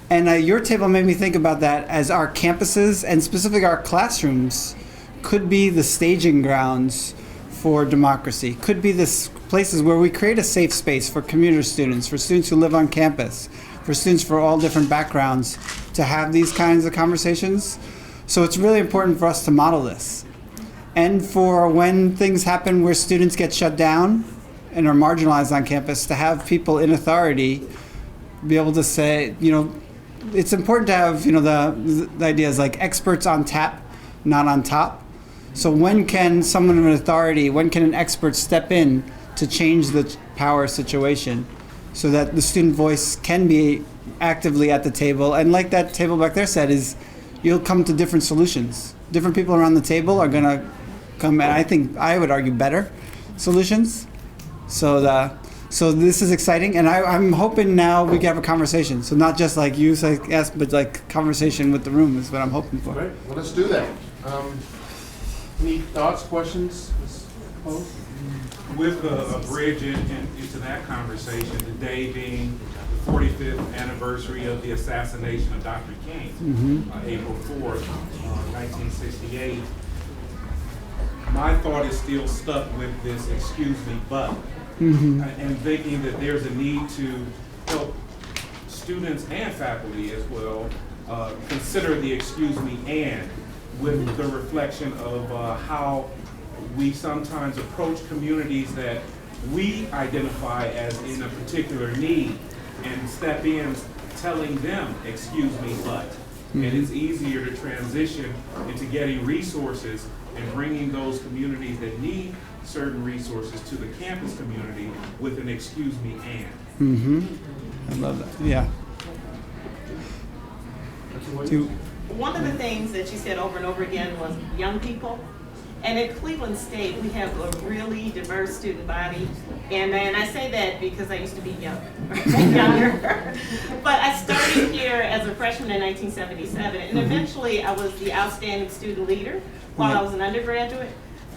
And your table made me think about that as our campuses, and specifically our classrooms, could be the staging grounds for democracy, could be the places where we create a safe space for commuter students, for students who live on campus, for students for all different backgrounds to have these kinds of conversations. So it's really important for us to model this. And for when things happen where students get shut down and are marginalized on campus, to have people in authority be able to say, it's important to have, the ideas like experts on tap, not on top. So when can someone with authority, when can an expert step in to change the power situation so that the student voice can be actively at the table? And like that table back there said, is you'll come to different solutions. Different people around the table are going to come, and I would argue, better solutions. So this is exciting, and I'm hoping now we can have a conversation. So not just like you asked, but conversation with the room is what I'm hoping for. Great. Well, let's do that. Any thoughts, questions? With a bridge into that conversation, the day being the 45th anniversary of the assassination of Dr. King, April 4th, 1968, my thought is still stuck with this, excuse me, but, and thinking that there's a need to help students and faculty as well consider the excuse me and with the reflection of how we sometimes approach communities that we identify as in a particular need and step in telling them, excuse me, but. And it's easier to transition into getting resources and bringing those communities that need certain resources to the campus community with an excuse me and. I love that. Yeah. One of the things that you said over and over again was young people. And at Cleveland State, we have a really diverse student body. And I say that because I used to be younger. But I started here as a freshman in 1977. And eventually I was the outstanding student leader while I was an undergraduate.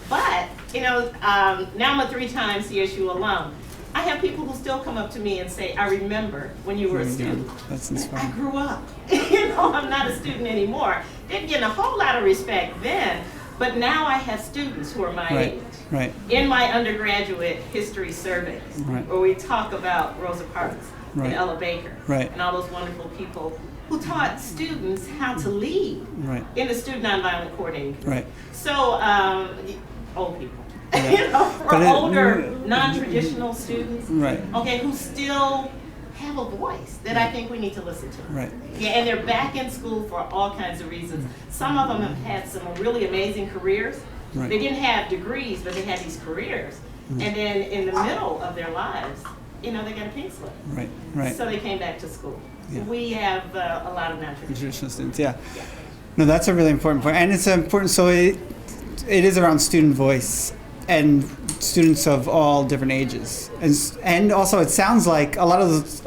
But, now I'm a 3-time CSU alum. I have people who still come up to me and say, I remember when you were a student. That's inspiring. I grew up. I'm not a student anymore. Didn't get a whole lot of respect then. But now I have students who are my age. Right. In my undergraduate history surveys, where we talk about Rosa Parks and Ella Baker and all those wonderful people who taught students how to lead in the student nonviolent coordinating committee. So, old people. For older, non-traditional students, who still have a voice that I think we need to listen to. And they're back in school for all kinds of reasons. Some of them have had some really amazing careers. They didn't have degrees, but they had these careers. And then in the middle of their lives, they got a pink slip. So they came back to school. We have a lot of non-traditional students. No, that's a really important point. And it's important, so it is around student voice and students of all different ages. And also it sounds like a lot of those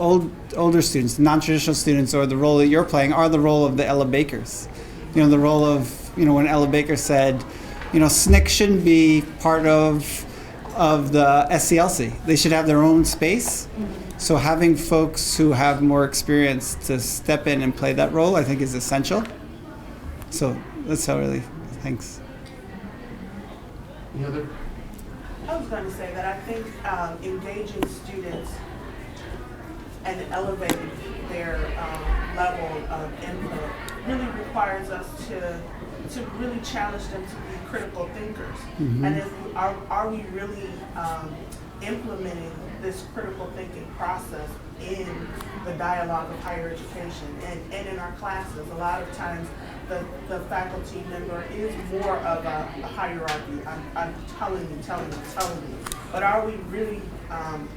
older students, non-traditional students, or the role that you're playing are the role of the Ella Bakers. The role of, when Ella Baker said, SNCC shouldn't be part of the SCLC. They should have their own space. So having folks who have more experience to step in and play that role, I think is essential. So that's how really, thanks. Any other? I was going to say that I think engaging students and elevating their level of input really requires us to really challenge them to be critical thinkers. And are we really implementing this critical thinking process in the dialogue of higher education and in our classes? A lot of times the faculty member is more of a hierarchy. I'm telling you. But are we really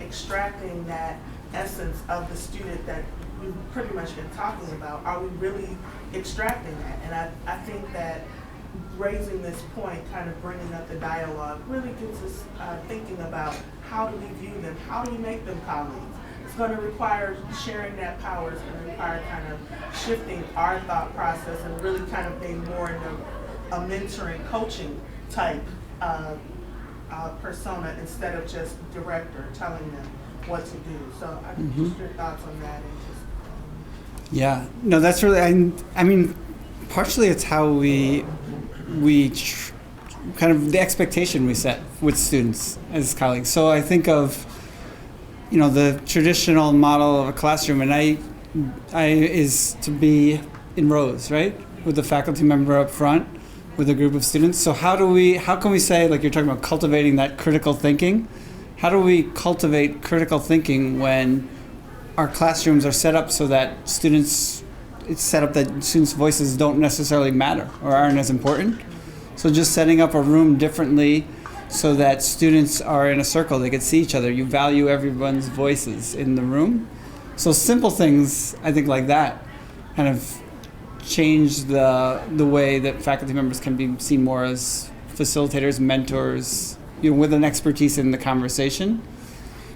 extracting that essence of the student that we've pretty much been talking about? Are we really extracting that? And I think that raising this point, kind of bringing up the dialogue, really gets us thinking about how do we view them? How do we make them colleagues? It's going to require sharing that power. It's going to require kind of shifting our thought process and really kind of being more in a mentoring, coaching type persona instead of just director telling them what to do. So I think just your thoughts on that. Yeah, no, that's really, I mean, partially it's how we kind of the expectation we set with students as colleagues. So I think of, the traditional model of a classroom, and I is to be in rows, right? With the faculty member up front, with a group of students. So how can we say, like you're talking about cultivating that critical thinking, how do we cultivate critical thinking when our classrooms are set up so that it's set up that students' voices don't necessarily matter or aren't as important? So just setting up a room differently so that students are in a circle, they can see each other. You value everyone's voices in the room. So simple things, I think, like that kind of change the way that faculty members can be seen more as facilitators, mentors, with an expertise in the conversation.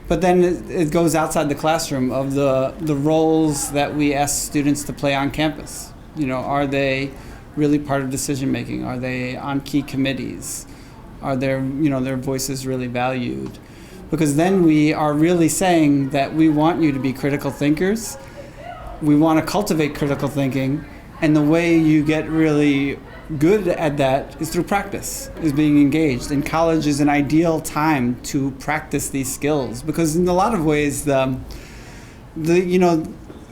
But then it goes outside the classroom of the roles that we ask students to play on campus. Are they really part of decision making? Are they on key committees? Are their voices really valued? Because then we are really saying that we want you to be critical thinkers. We want to cultivate critical thinking, and the way you get really good at that is through practice, is being engaged. And college is an ideal time to practice these skills, because in a lot of ways,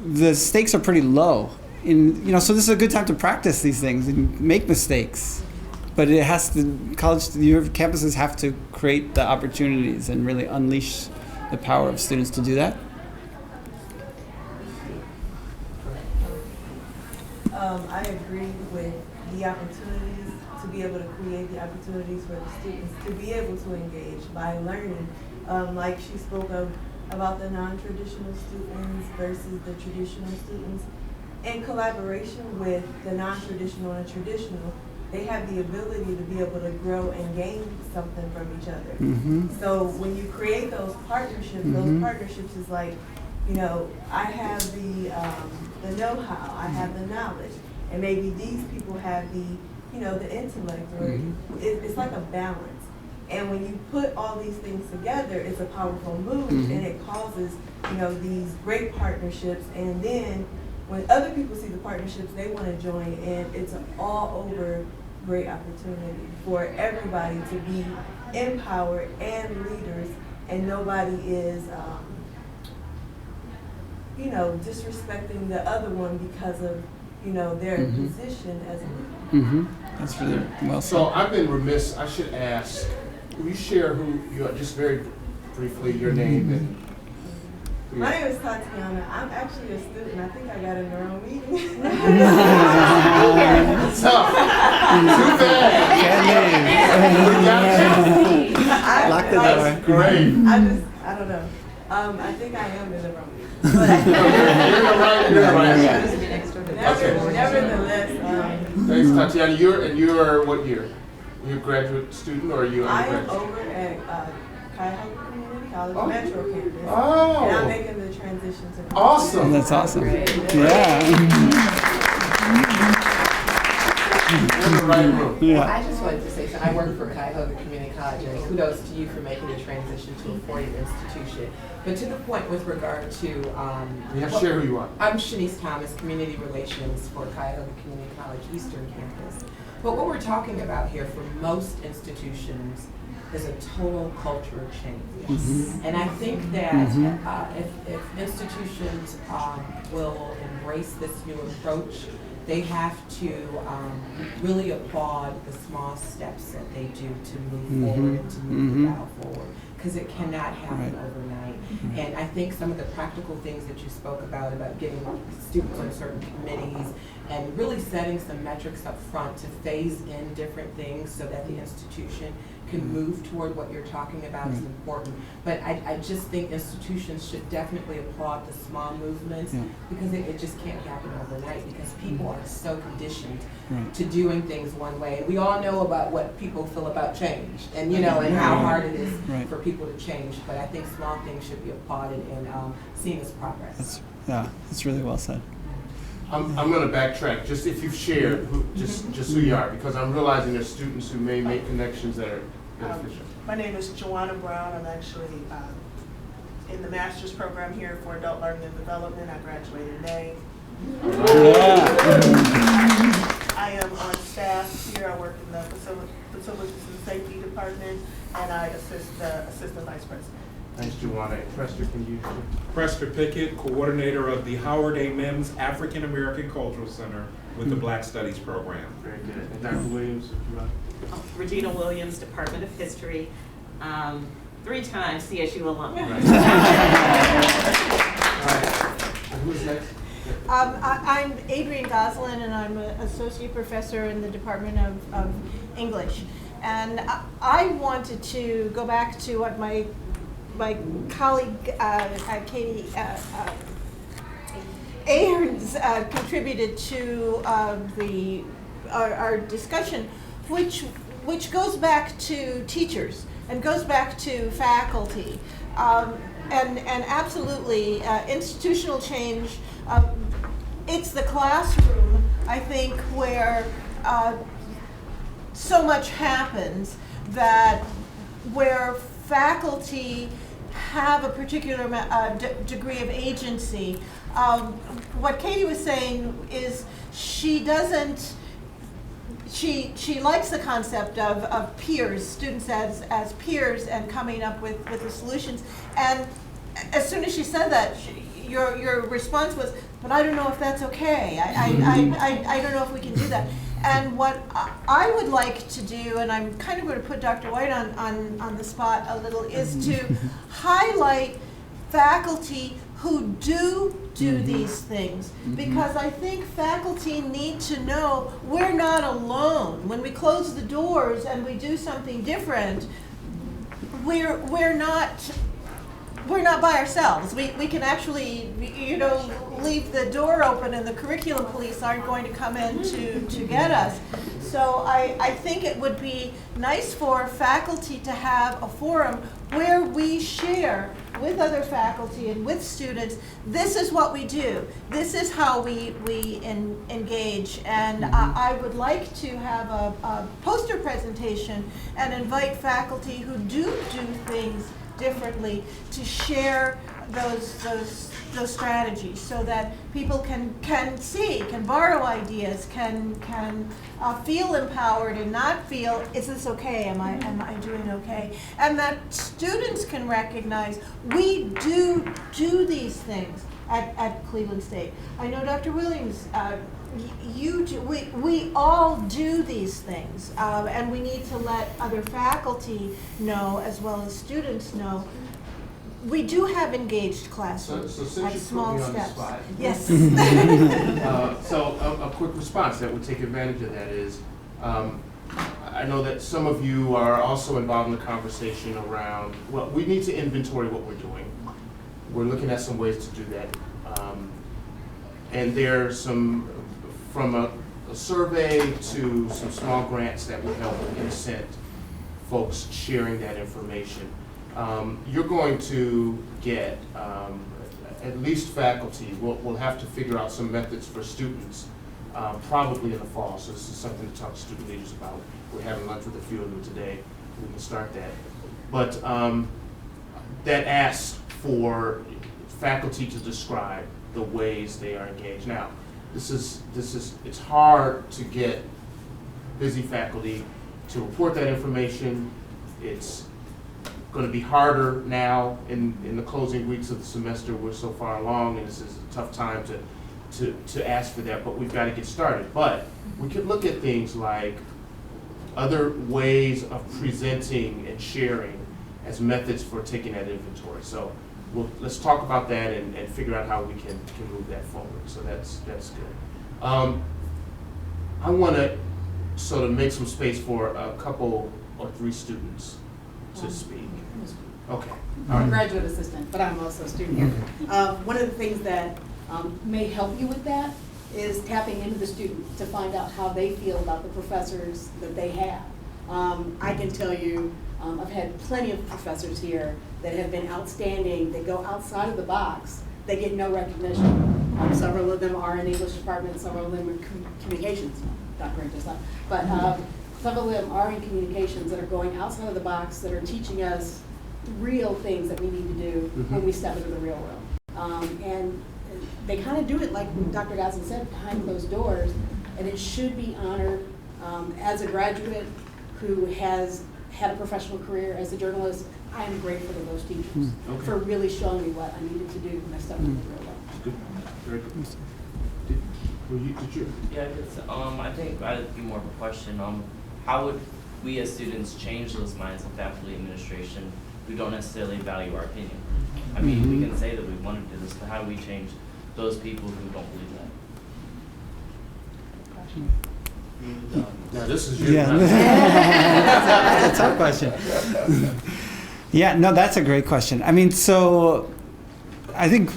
the stakes are pretty low. So this is a good time to practice these things and make mistakes. But it has to, campuses have to create the opportunities and really unleash the power of students to do that. I agree with the opportunities, to be able to create the opportunities for the students to be able to engage by learning. Like she spoke of about the non-traditional students versus the traditional students. In collaboration with the non-traditional and traditional, they have the ability to be able to grow and gain something from each other. Mm-hmm. So when you create those partnerships, those partnerships is like, I have the know-how, I have the knowledge, and maybe these people have the intellect, or it's like a balance. And when you put all these things together, it's a powerful move, and it causes, these great partnerships. And then when other people see the partnerships, they want to join, and it's an all-over great opportunity for everybody to be empowered and leaders, and nobody is, disrespecting the other one because of, their position as a leader. Mm-hmm. That's really well said. So I've been remiss, I should ask, will you share who you are, just very briefly, your name and My name is Tatiana. I'm actually a student. I think I got in the wrong meeting. Tough. Too bad. Lock the door. Great. I don't know. I think I am in the wrong meeting. You're right. Nevertheless. Thanks, Tatiana. You're what year? You're a graduate student or are you undergraduate? I am over at Cuyahoga Community College Metro Campus. Oh. And I'm making the transition to Awesome. That's awesome. Well, I just wanted to say, so I work for Cuyahoga Community College, and kudos to you for making the transition to a four-year institution. But to the point with regard to... you have to share who you are. I'm Shanice Thomas, Community Relations for Cuyahoga Community College Eastern Campus. But what we're talking about here for most institutions is a total culture change. Mm-hmm. And I think that if institutions will embrace this new approach, they have to really applaud the small steps that they do to move forward and to move the battle forward, because it cannot happen overnight. And I think some of the practical things that you spoke about getting students on certain committees and really setting some metrics up front to phase in different things so that the institution can move toward what you're talking about is important. But I just think institutions should definitely applaud the small movements because it just can't happen overnight, because people are so conditioned to doing things one way. And we all know about what people feel about change and and how hard it is for people to change. But I think small things should be applauded and seen as progress. That's really well said. I'm going to backtrack. Just if you've shared, just who you are, because I'm realizing there's students who may make connections that are beneficial. My name is Joanna Brown. I'm actually in the master's program here for adult learning and development. I graduated in May. I am on staff here. I work in the facilities and safety department, and I assist the assistant vice president. Thanks, Joanna. Prester, can you? Prester Pickett, coordinator of the Howard A. Mims African American Cultural Center with the Black Studies program. Very good. And Dr. Williams, if you like. Regina Williams, Department of History, 3 times CSU alum. Right. All right. And who's next? I'm Adrienne Goslin, and I'm an associate professor in the Department of English. And I wanted to go back to what my colleague Katie Ahrens contributed to our discussion, which goes back to teachers and goes back to faculty, and absolutely institutional change. It's the classroom, I think, where so much happens, that where faculty have a particular degree of agency. What Katie was saying is she likes the concept of peers, students as peers, and coming up with the solutions. And as soon as she said that, your response was, but I don't know if that's okay. I don't know if we can do that. And what I would like to do, and I'm kind of going to put Dr. White on the spot a little, is to highlight faculty who do these things, because I think faculty need to know we're not alone. When we close the doors and we do something different, we're not by ourselves. We can actually, leave the door open, and the curriculum police aren't going to come in to get us. So I think it would be nice for faculty to have a forum where we share with other faculty and with students, this is what we do. This is how we engage. And I would like to have a poster presentation and invite faculty who do things differently to share those strategies, so that people can borrow ideas, can feel empowered and not feel, is this okay? Am I doing okay? And that students can recognize we do these things at Cleveland State. I know Dr. Williams, you do. We all do these things, and we need to let other faculty know as well as students know. We do have engaged classrooms So at since you small put me on the steps. spot, Yes. so a quick response that would take advantage of that is, I know that some of you are also involved in the conversation around, well, we need to inventory what we're doing. We're looking at some ways to do that. And there's some, from a survey to some small grants that will help incent folks sharing that information. You're going to get, at least faculty, we'll have to figure out some methods for students, probably in the fall. So this is something to talk to student leaders about. We're having lunch with a few of them today. We can start that. But that asks for faculty to describe the ways they are engaged. Now, it's hard to get busy faculty to report that information. It's going to be harder now in the closing weeks of the semester. We're so far along, and this is a tough time to ask for that, but we've got to get started. But we could look at things like other ways of presenting and sharing as methods for taking that inventory. So let's talk about that and figure out how we can move that forward. So that's good. I want to sort of make some space for a couple or three students to speak. Okay. I'm a graduate assistant, but I'm also a student here. One of the things that may help you with that is tapping into the student to find out how they feel about the professors that they have. I can tell you, I've had plenty of professors here that have been outstanding. They go outside of the box. They get no recognition. Several of them are in the English department. Several of them are communications. Dr. Ray just left. But several of them are in communications that are going outside of the box, that are teaching us real things that we need to do when we step into the real world. And they kind of do it like Dr. Gosson said, behind closed doors, and it should be honored. As a graduate who has had a professional career as a journalist, I am grateful to those teachers for really showing me what I needed to do when I stepped into the real world. Good. Very good. Did you? Yeah, I think that'd be more of a question. How would we as students change those minds of faculty administration who don't necessarily value our opinion? I mean, we can say that we want to do this, but how do we change those people who don't believe that? Now this is you. Yeah, that's a tough question. Yeah, no, that's a great question. I mean, so I think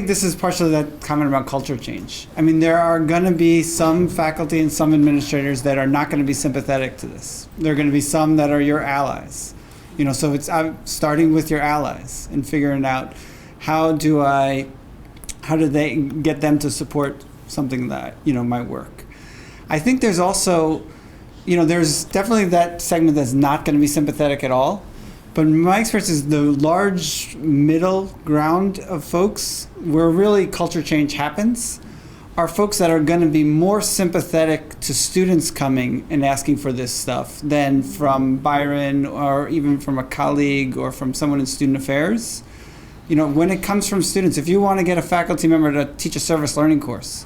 this is partially that comment about culture change. I mean, there are going to be some faculty and some administrators that are not going to be sympathetic to this. There are going to be some that are your allies. So it's starting with your allies and figuring out how do they get them to support something that might work. I think there's also, there's definitely that segment that's not going to be sympathetic at all. But my experience is the large middle ground of folks where really culture change happens are folks that are going to be more sympathetic to students coming and asking for this stuff than from Byron or even from a colleague or from someone in student affairs. when it comes from students, if you want to get a faculty member to teach a service learning course,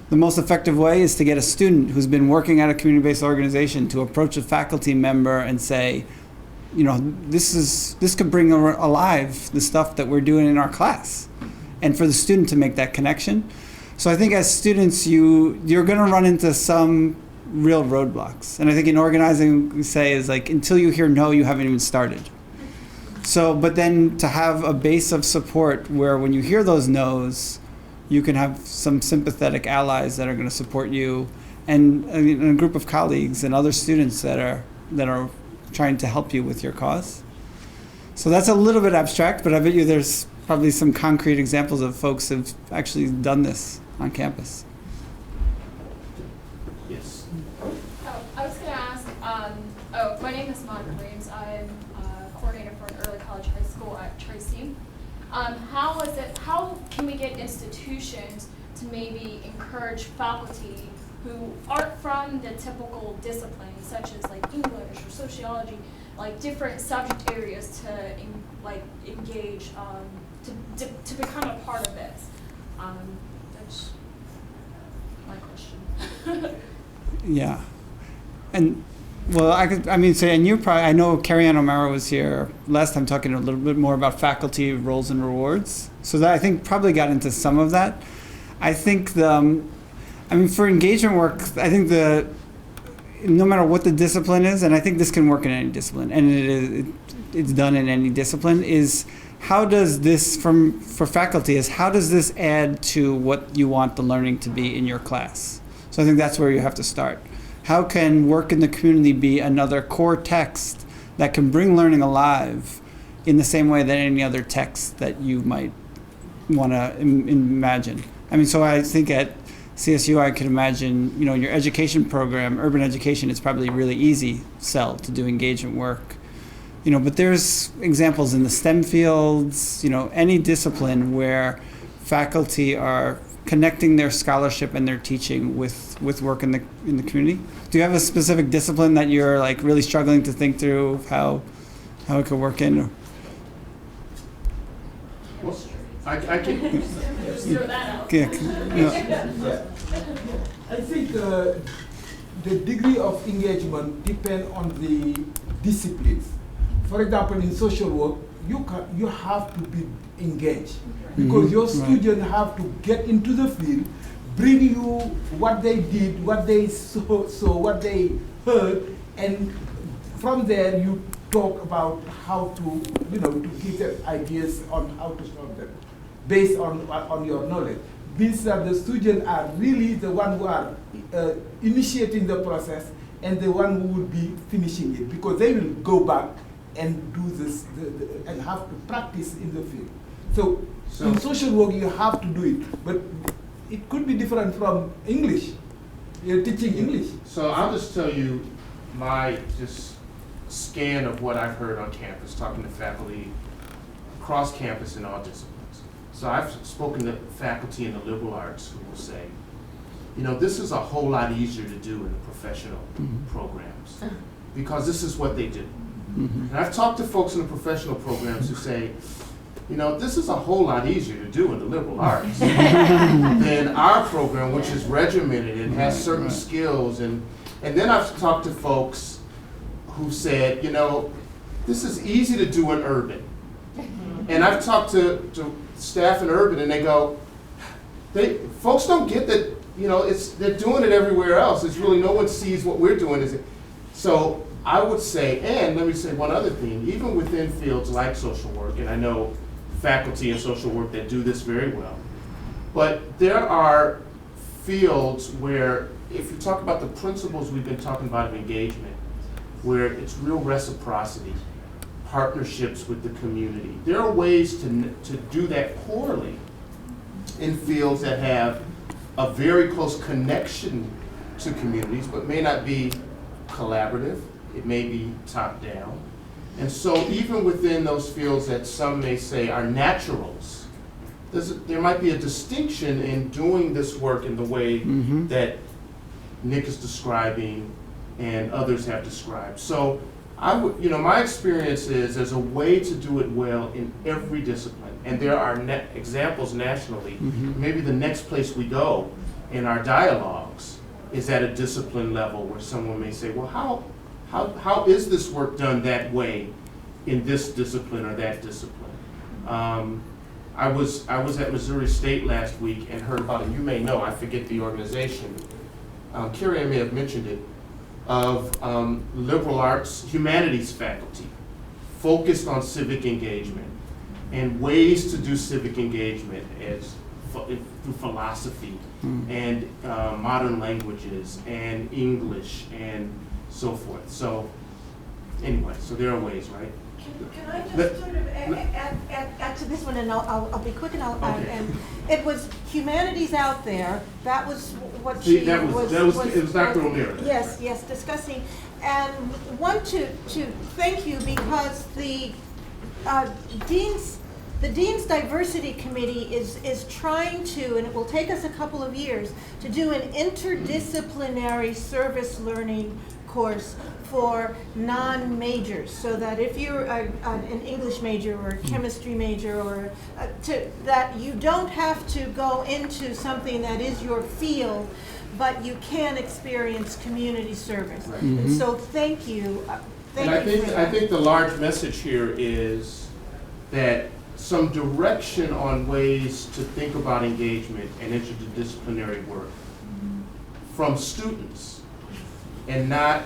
the most effective way is to get a student who's been working at a community-based organization to approach a faculty member and say, this could bring alive the stuff that we're doing in our class, and for the student to make that connection. So I think as students, you're going to run into some real roadblocks. And I think in organizing, we say is like, until you hear no, you haven't even started. So, but then to have a base of support where when you hear those no's, you can have some sympathetic allies that are going to support you, and a group of colleagues and other students that are trying to help you with your cause. So that's a little bit abstract, but I bet you there's probably some concrete examples of folks who've actually done this on campus. Yes. I was going to ask, my name is Monica Reams. I'm coordinator for an early college high school at Tracy. How can we get institutions to maybe encourage faculty who aren't from the typical disciplines, such as like English or sociology, like different subject areas to engage, to become a part of this? That's my question. Yeah, and well, I know Carrie Ann O'Mara was here last time talking a little bit more about faculty roles and rewards. So that I think probably got into some of that. I think for engagement work, I think no matter what the discipline is, and I think this can work in any discipline, and it's done in any discipline, is how does this, for faculty, how does this add to what you want the learning to be in your class? So I think that's where you have to start. How can work in the community be another core text that can bring learning alive in the same way that any other text that you might want to imagine? So I think at CSU I could imagine, your education program, urban education, is probably a really easy sell to do engagement work. But there's examples in the STEM fields, any discipline where faculty are connecting their scholarship and their teaching with work in the community. Do you have a specific discipline that you're really struggling to think through how it could work in? Well, I can. I think the degree of engagement depends on the disciplines. For example, in social work, you have to be engaged, because your students have to get into the field, bring you what they did, what they saw, what they heard, and from there you talk about how to, to give them ideas on how to solve them, based on your knowledge. These are the students are really the one who are initiating the process and the one who will be finishing it, because they will go back and do this and have to practice in the field. So in social work you have to do it, but it could be different from English. You're teaching English. So I'll just tell you my scan of what I've heard on campus, talking to faculty across campus in all disciplines. So I've spoken to faculty in the liberal arts who will say, this is a whole lot easier to do in the professional programs, because this is what they do. And I've talked to folks in the professional programs who say, this is a whole lot easier to do in the liberal arts than our program, which is regimented and has certain skills. And then I've talked to folks who said, this is easy to do in urban. And I've talked to staff in urban, and they go, folks don't get that, they're doing it everywhere else. It's really, no one sees what we're doing. So I would say, and let me say one other thing, even within fields like social work, and I know faculty in social work that do this very well, but there are fields where, if you talk about the principles we've been talking about of engagement, where it's real reciprocity, partnerships with the community, there are ways to do that poorly in fields that have a very close connection to communities, but may not be collaborative. It may be top down. And so even within those fields that some may say are naturals, there might be a distinction in doing this work in the way that Nick is describing and others have described. So My experience is there's a way to do it well in every discipline, and there are examples nationally. Maybe the next place we go in our dialogues is at a discipline level where someone may say, well, how is this work done that way in this discipline or that discipline? I was at Missouri State last week and heard about it. You may know, I forget the organization. Carrie, I may have mentioned it, of liberal arts humanities faculty focused on civic engagement and ways to do civic engagement as through philosophy and modern languages and English and so forth. So anyway, so there are ways, right? Can I just sort of add to this one, and I'll be quick, and and it was humanities out there. That was what she was. It was Dr. O'Meara. Yes, discussing, and want to thank you because the Dean's Diversity Committee is trying to, and it will take us a couple of years, to do an interdisciplinary service learning course for non-majors, so that if you're an English major or a chemistry major, or that you don't have to go into something that is your field, but you can experience community service. Right. And so thank you. I think the large message here is that some direction on ways to think about engagement and interdisciplinary work from students, and not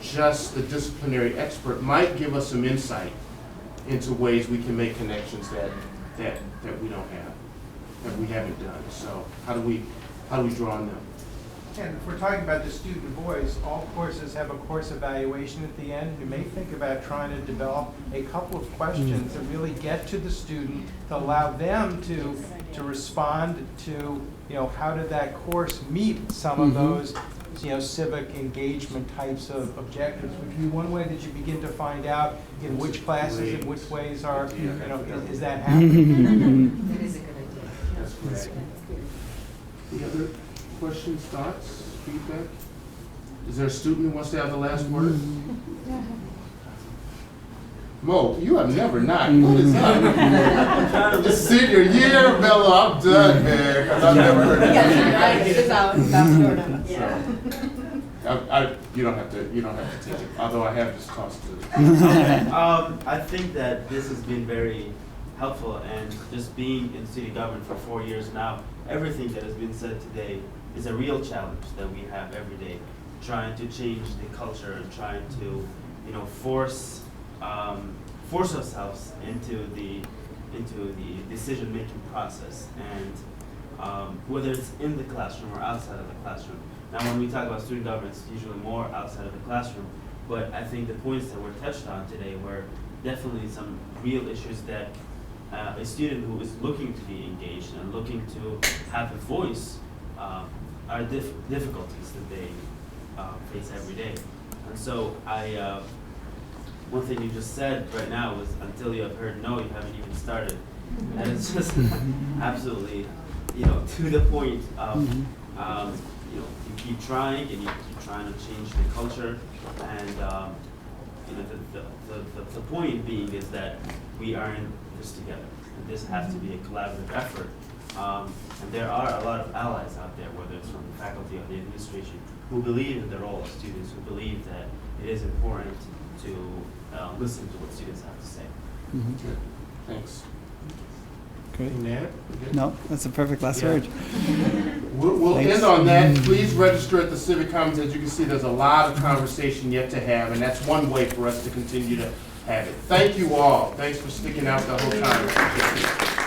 just the disciplinary expert, might give us some insight into ways we can make connections that we don't have, that we haven't done. So how do we draw on them? And if we're talking about the student voice, all courses have a course evaluation at the end. You may think about trying to develop a couple of questions that really get to the student, to allow them to respond to, how did that course meet some of those, civic engagement types of objectives, which would be one way that you begin to find out in which classes, in which ways are, is that happening? That is a good idea. That's great. Any other questions, thoughts, feedback? Is there a student who wants to have the last word? Mo, you have never not. What is that? It's senior year, Mello. I'm done, man, because I've never heard that. You don't have to take it. Although I have just tossed it. Okay. I think that this has been very helpful, and just being in city government for 4 years now, everything that has been said today is a real challenge that we have every day, trying to change the culture and trying to, force ourselves into the decision-making process, and whether it's in the classroom or outside of the classroom. Now, when we talk about student government, it's usually more outside of the classroom, but I think the points that were touched on today were definitely some real issues that a student who is looking to be engaged and looking to have a voice are difficulties that they face every day. And so one thing you just said right now was, until you have heard no, you haven't even started. And it's just absolutely, to the point of, you keep trying and you keep trying to change the culture, and the point being is that we are in this together, and this has to be a collaborative effort. And there are a lot of allies out there, whether it's from the faculty or the administration, who believe in the role of students, who believe that it is important to listen to what students have to say. Good. Thanks. Great. Nat? No, that's a perfect last word. We'll end on that. Please register at the Civic Commons. As you can see, there's a lot of conversation yet to have, and that's one way for us to continue to have it. Thank you all. Thanks for sticking out the whole time.